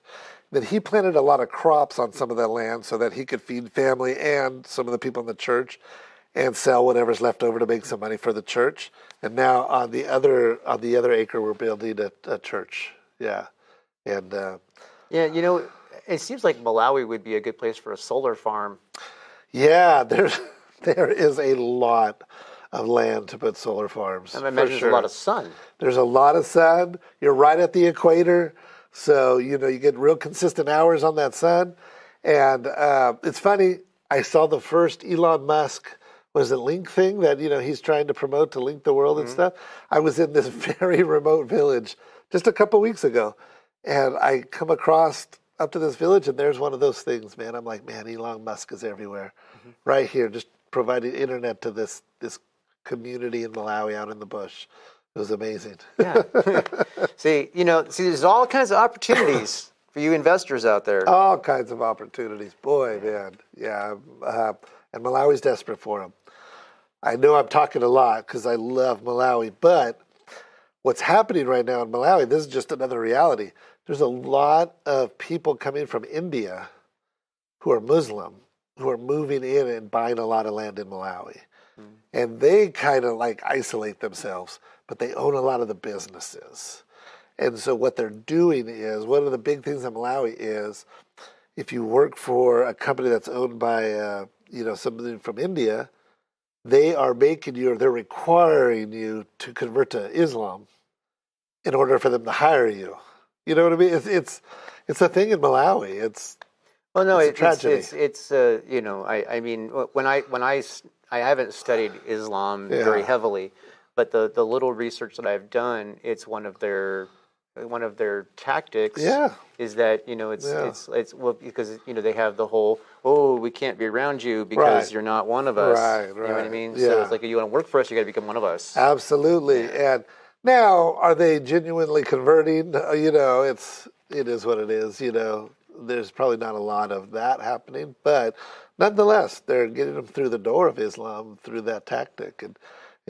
Then he planted a lot of crops on some of that land so that he could feed family and some of the people in the church and sell whatever's left over to make some money for the church. And now on the other acre, we're building a church. Yeah. And... Yeah, it seems like Malawi would be a good place for a solar farm. Yeah, there is a lot of land to put solar farms. I imagine there's a lot of sun. There's a lot of sun. You're right at the equator, so you get real consistent hours on that sun. And it's funny, I saw the first Elon Musk link thing that he's trying to promote to link the world and stuff. I was in this very remote village just a couple weeks ago. And I come across up to this village, and there's one of those things, man. I'm like, man, Elon Musk is everywhere. Right here, just providing internet to this community in Malawi out in the bush. It was amazing. Yeah. See, there's all kinds of opportunities for you investors out there. All kinds of opportunities. Boy, man. Yeah. And Malawi's desperate for them. I know I'm talking a lot because I love Malawi, but what's happening right now in Malawi, this is just another reality. There's a lot of people coming from India who are Muslim, who are moving in and buying a lot of land in Malawi. And they kind of isolate themselves, but they own a lot of the businesses. And so what they're doing is, one of the big things in Malawi is, if you work for a company that's owned by, somebody from India, they're requiring you to convert to Islam in order for them to hire you. You know what I mean? It's a thing in Malawi. It's a tragedy. I haven't studied Islam very heavily, but the little research that I've done, it's one of their tactics. Yeah. Is that it's because they have the whole we can't be around you because you're not one of us. Right. You know what I mean? Yeah. So it's like, you want to work for us, you got to become one of us. Absolutely. Yeah. And now, are they genuinely converting? It is what it is. There's probably not a lot of that happening, but nonetheless, they're getting them through the door of Islam through that tactic, and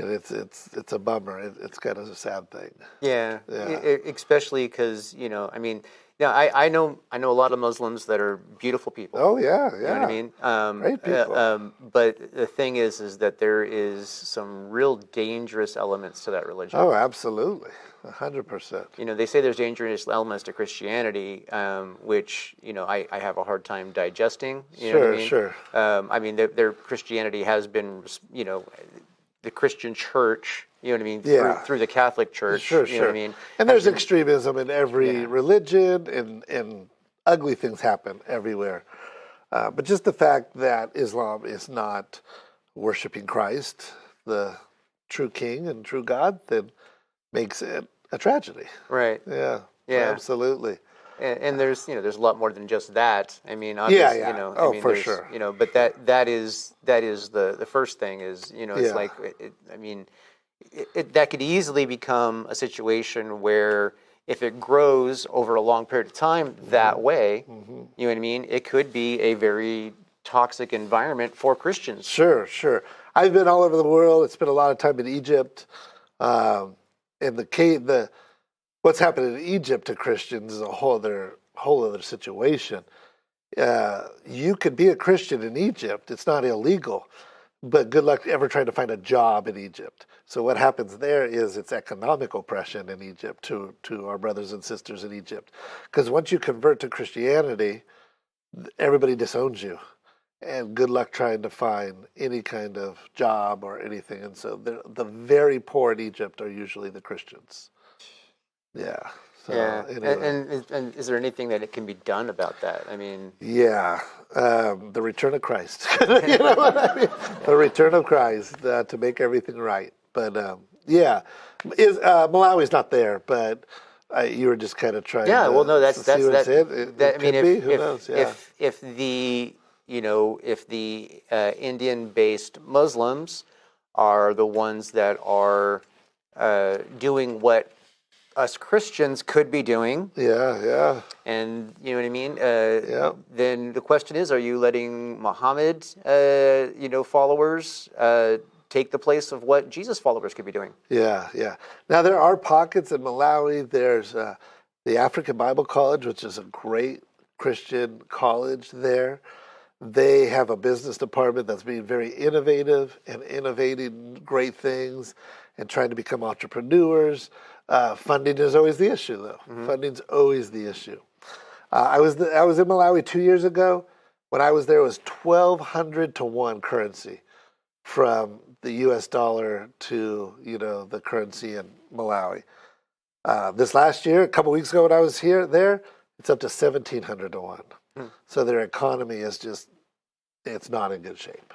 and it's a bummer. It's kind of a sad thing. Yeah, Yeah. especially because I mean, yeah, I know a lot of Muslims that are beautiful people. Oh yeah, You know what I mean? Great people. But the thing is that there is some real dangerous elements to that religion. Oh, absolutely, 100%. They say there's dangerous elements to Christianity, which I have a hard time digesting. You know what I mean? Sure. I mean, their Christianity has been, the Christian church. You know what I mean? Yeah. Through the Catholic Church. Sure. You know what I mean? And there's extremism in every Yeah. religion, and ugly things happen everywhere. But just the fact that Islam is not worshiping Christ, the true King and true God, then makes it a tragedy. Right. Yeah. Yeah. Absolutely. And there's there's a lot more than just that. I mean, obviously, Yeah. I mean, For there's, sure. But that is the first thing is it's Yeah. like I mean, that could easily become a situation where if it grows over a long period of time that way, you know what I mean, it could be a very toxic environment for Christians. Sure. I've been all over the world. It's been a lot of time in Egypt. And what's happening in Egypt to Christians is a whole other situation. You could be a Christian in Egypt. It's not illegal, but good luck ever trying to find a job in Egypt. So what happens there is it's economic oppression in Egypt to our brothers and sisters in Egypt. Because once you convert to Christianity, everybody disowns you. And good luck trying to find any kind of job or anything. And so the very poor in Egypt are usually the Christians. Yeah. So, Yeah. anyway. And is there anything that it can be done about that? I mean, Yeah, the return of Christ. You know what I mean? The return of Christ to make everything right. But Malawi's not there, but you were just kind of trying. yeah. To Well, no, that's see what that. it That I could mean, be. Who knows? Yeah. if the if the Indian-based Muslims are the ones that are doing what us Christians could be doing, Yeah. and you know what I mean. Yeah. Then the question is, are you letting Muhammad, followers take the place of what Jesus followers could be doing? Yeah. Now there are pockets in Malawi. There's the African Bible College, which is a great Christian college there. They have a business department that's being very innovative and innovating great things and trying to become entrepreneurs. Funding is always the issue, though. Funding's always the issue. I was in Malawi 2 years ago. When I was there, it was 1,200 to 1 currency from the U.S. dollar to the currency in Malawi. This last year, a couple weeks ago, when I was there, it's up to 1,700 to 1. So their economy is it's not in good shape.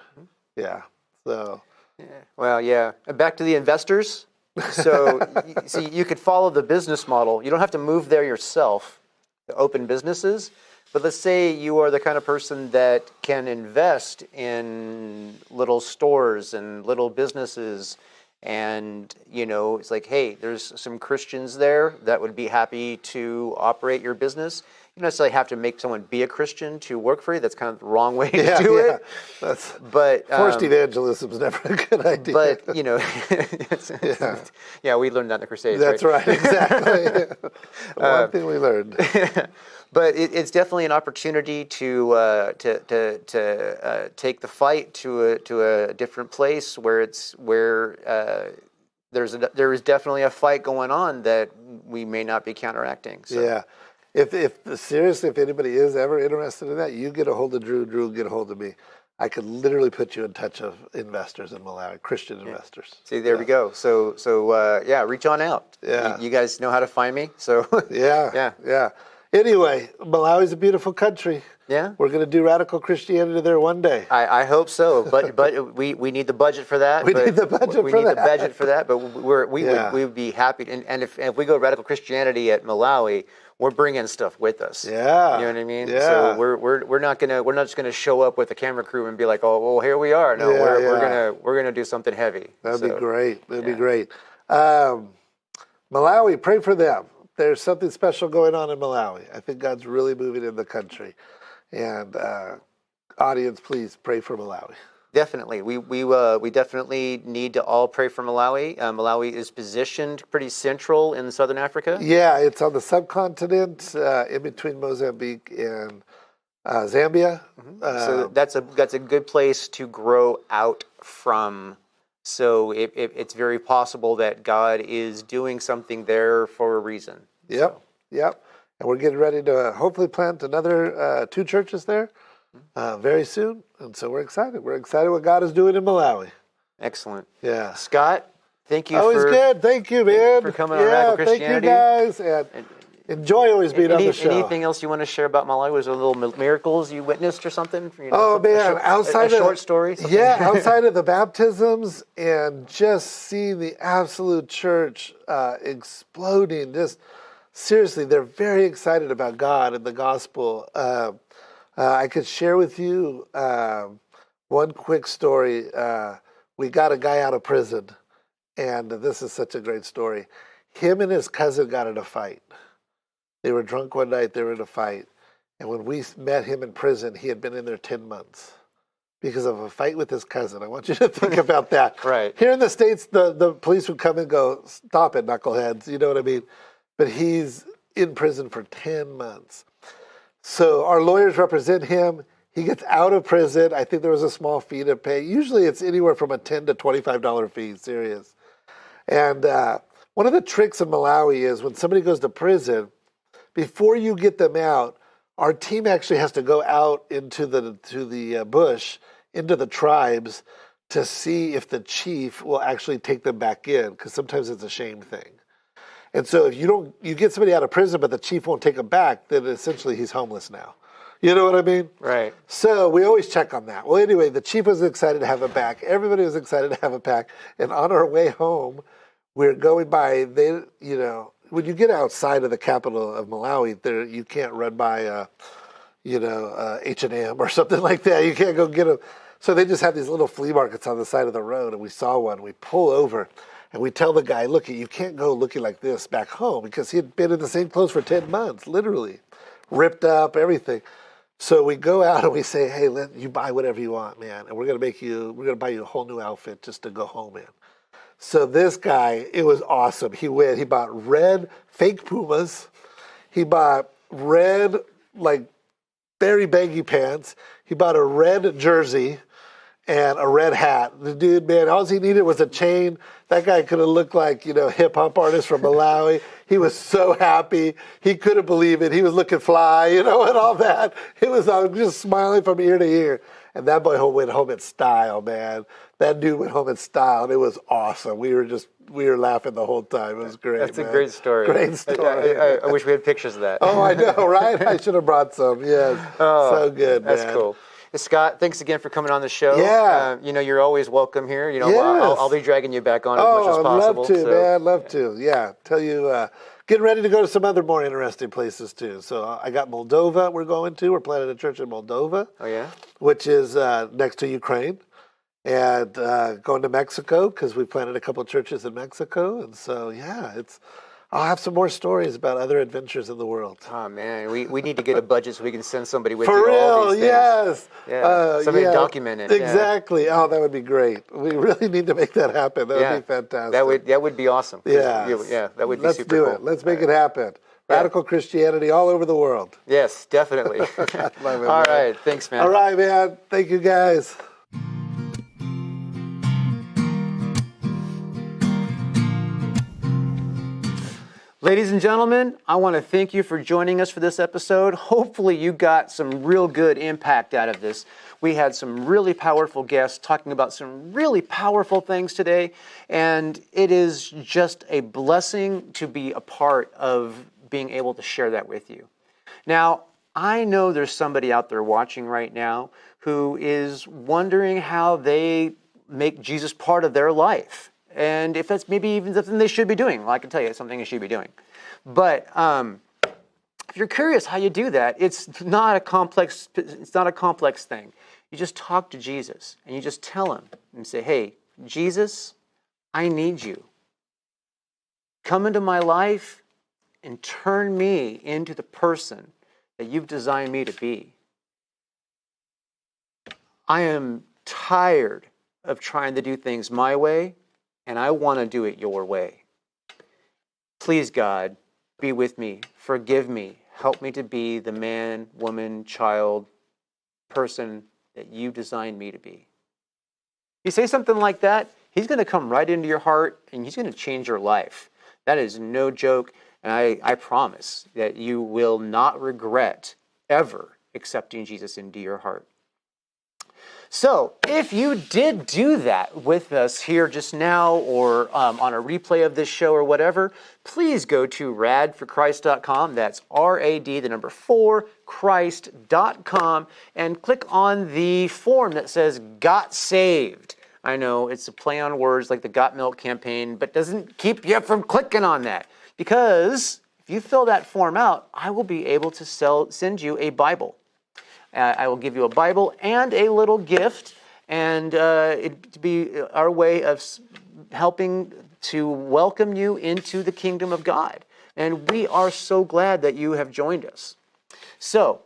Yeah. So. Yeah. Well, yeah. And back to the investors. So, see, you could follow the business model. You don't have to move there yourself to open businesses. But let's say you are the kind of person that can invest in little stores and little businesses. And, it's like, hey, there's some Christians there that would be happy to operate your business. You don't necessarily have to make someone be a Christian to work for you. That's kind of the wrong way to do it. But forced evangelism is never a good idea. But we learned that in the Crusades. That's right, exactly. One thing we learned. But it's definitely an opportunity to take the fight to a different place where there is definitely a fight going on that we may not be counteracting. So. Yeah. If anybody is ever interested in that, you get a hold of Drew. Drew will get a hold of me. I could literally put you in touch of investors in Malawi, Christian investors. See, there we go. So reach on out. Yeah. You guys know how to find me. So Yeah. Anyway, Malawi's a beautiful country. Yeah. We're going to do radical Christianity there one day. I hope so, but we need the budget for that. We need the budget for that. But we would be happy. And if we go radical Christianity at Malawi, we're bringing stuff with us. Yeah. You know what I mean? Yeah. So we're not just gonna show up with a camera crew and be like, oh well, here we are. No, we're gonna do something heavy. That'd be great. That'd be great. Malawi, pray for them. There's something special going on in Malawi. I think God's really moving in the country. And audience, please pray for Malawi. Definitely. We definitely need to all pray for Malawi. Malawi is positioned pretty central in southern Africa. Yeah, it's on the subcontinent in between Mozambique and Zambia. So that's a good place to grow out from. So it's very possible that God is doing something there for a reason. Yep, yep. And we're getting ready to hopefully plant another 2 churches there very soon. And so we're excited. We're excited what God is doing in Malawi. Excellent. Yeah. Scott, thank you Always good. Thank you, man. for coming on Radical Christianity. Thank you, guys. And enjoy always being on the show. Anything else you want to share about Malawi? Was there little miracles you witnessed or something? Oh, man. Outside a short story? Something? Yeah, outside of the baptisms and just seeing the absolute church exploding. Just seriously, they're very excited about God and the gospel. I could share with you one quick story. We got a guy out of prison, and this is such a great story. Him and his cousin got in a fight. They were drunk one night, they were in a fight. And when we met him in prison, he had been in there 10 months because of a fight with his cousin. I want you to think about that. Right. Here in the States, the police would come and go, stop it, knuckleheads, you know what I mean? But he's in prison for 10 months. So our lawyers represent him. He gets out of prison. I think there was a small fee to pay. Usually it's anywhere from a $10 to $25 fee, serious. And one of the tricks in Malawi is when somebody goes to prison, before you get them out, our team actually has to go out into the bush, into the tribes, to see if the chief will actually take them back in, because sometimes it's a shame thing. And so if you get somebody out of prison, but the chief won't take him back, then essentially he's homeless now. You know what I mean? Right. So we always check on that. Well, anyway, the chief was excited to have him back. Everybody was excited to have him back. And on our way home, we're going by, when you get outside of the capital of Malawi, you can't run by, H&M or something like that. You can't go get them. So they just have these little flea markets on the side of the road, and we saw one. We pull over, and we tell the guy, look, you can't go looking like this back home, because he had been in the same clothes for 10 months, literally. Ripped up, everything. So we go out and we say, hey, you buy whatever you want, man, and we're going to buy you a whole new outfit just to go home in. So this guy, it was awesome. He bought red fake Pumas. He bought red, very baggy pants. He bought a red jersey and a red hat. The dude, man, all he needed was a chain. That guy could have looked like, hip-hop artist from Malawi. He was so happy. He couldn't believe it. He was looking fly, and all that. I was just smiling from ear to ear. And that boy went home in style, man. That dude went home in style, and it was awesome. We were laughing the whole time. It was great. That's man. A great story. Great story. I wish we had pictures of that. Oh, I know, right? I should have brought some. Yes. So good, man. That's cool. Scott, thanks again for coming on the show. Yeah. You're always welcome here. Yes. I'll be dragging you back on as much as possible. I'd love to, man. Love to. Yeah. Tell you, getting ready to go to some other more interesting places, too. So I got Moldova we're going to. We're planning a church in Moldova. Oh, yeah? Which is next to Ukraine. And going to Mexico, because we planted a couple of churches in Mexico. And so, yeah, I'll have some more stories about other adventures in the world. Oh, man. We need to get a budget so we can send somebody with For you real, all these things. yes. Yeah. Somebody document it. Exactly. Yeah. Oh, that would be great. We really need to make that happen. That would be fantastic. That would be awesome. Yeah. Yeah, that would be Let's super do cool. it. Let's make it happen. Radical Christianity all over the world. Yes, definitely. Love it, all man. right. Thanks, man. All right, man. Thank you, guys. Ladies and gentlemen, I want to thank you for joining us for this episode. Hopefully you got some real good impact out of this. We had some really powerful guests talking about some really powerful things today, and it is just a blessing to be a part of being able to share that with you. Now, I know there's somebody out there watching right now who is wondering how they make Jesus part of their life. And if that's maybe even something they should be doing, well, I can tell you it's something you should be doing. But if you're curious how you do that, it's not a complex thing. You just talk to Jesus and you just tell him and say, hey, Jesus, I need you. Come into my life and turn me into the person that you've designed me to be. I am tired of trying to do things my way, and I want to do it your way. Please, God, be with me. Forgive me. Help me to be the man, woman, child, person that you designed me to be. You say something like that, he's going to come right into your heart and he's going to change your life. That is no joke. And I promise that you will not regret ever accepting Jesus into your heart. So, if you did do that with us here just now or on a replay of this show or whatever, please go to radforchrist.com. That's R-A-D, the number 4, Christ.com, and click on the form that says Got Saved. I know it's a play on words like the Got Milk campaign, but doesn't keep you from clicking on that. Because if you fill that form out, I will be able to send you a Bible. I will give you a Bible and a little gift, and it'd be our way of helping to welcome you into the kingdom of God. And we are so glad that you have joined us. So,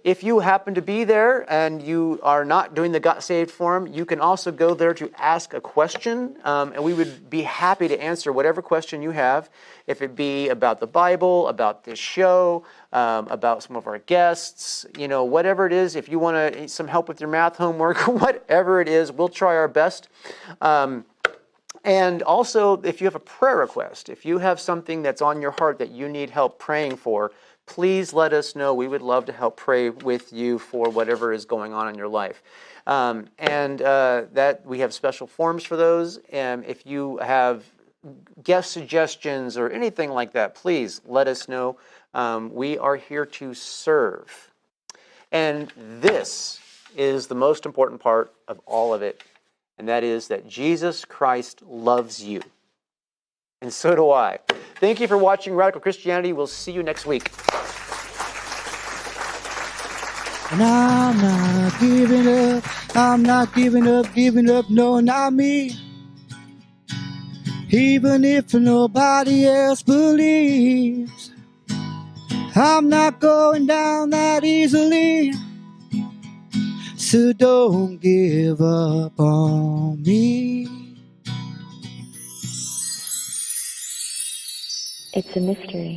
if you happen to be there and you are not doing the Got Saved form, you can also go there to ask a question, and we would be happy to answer whatever question you have, if it be about the Bible, about this show, about some of our guests, whatever it is. If you want some help with your math homework, whatever it is, we'll try our best. And also, if you have a prayer request, if you have something that's on your heart that you need help praying for, please let us know. We would love to help pray with you for whatever is going on in your life. That we have special forms for those. And if you have guest suggestions or anything like that, please let us know. We are here to serve. And this is the most important part of all of it, and that is that Jesus Christ loves you. And so do I. Thank you for watching Radical Christianity. We'll see you next week. And I'm not giving up, I'm not giving up, no, not me. Even if nobody else believes, I'm not going down that easily. So don't give up on me. It's a mystery.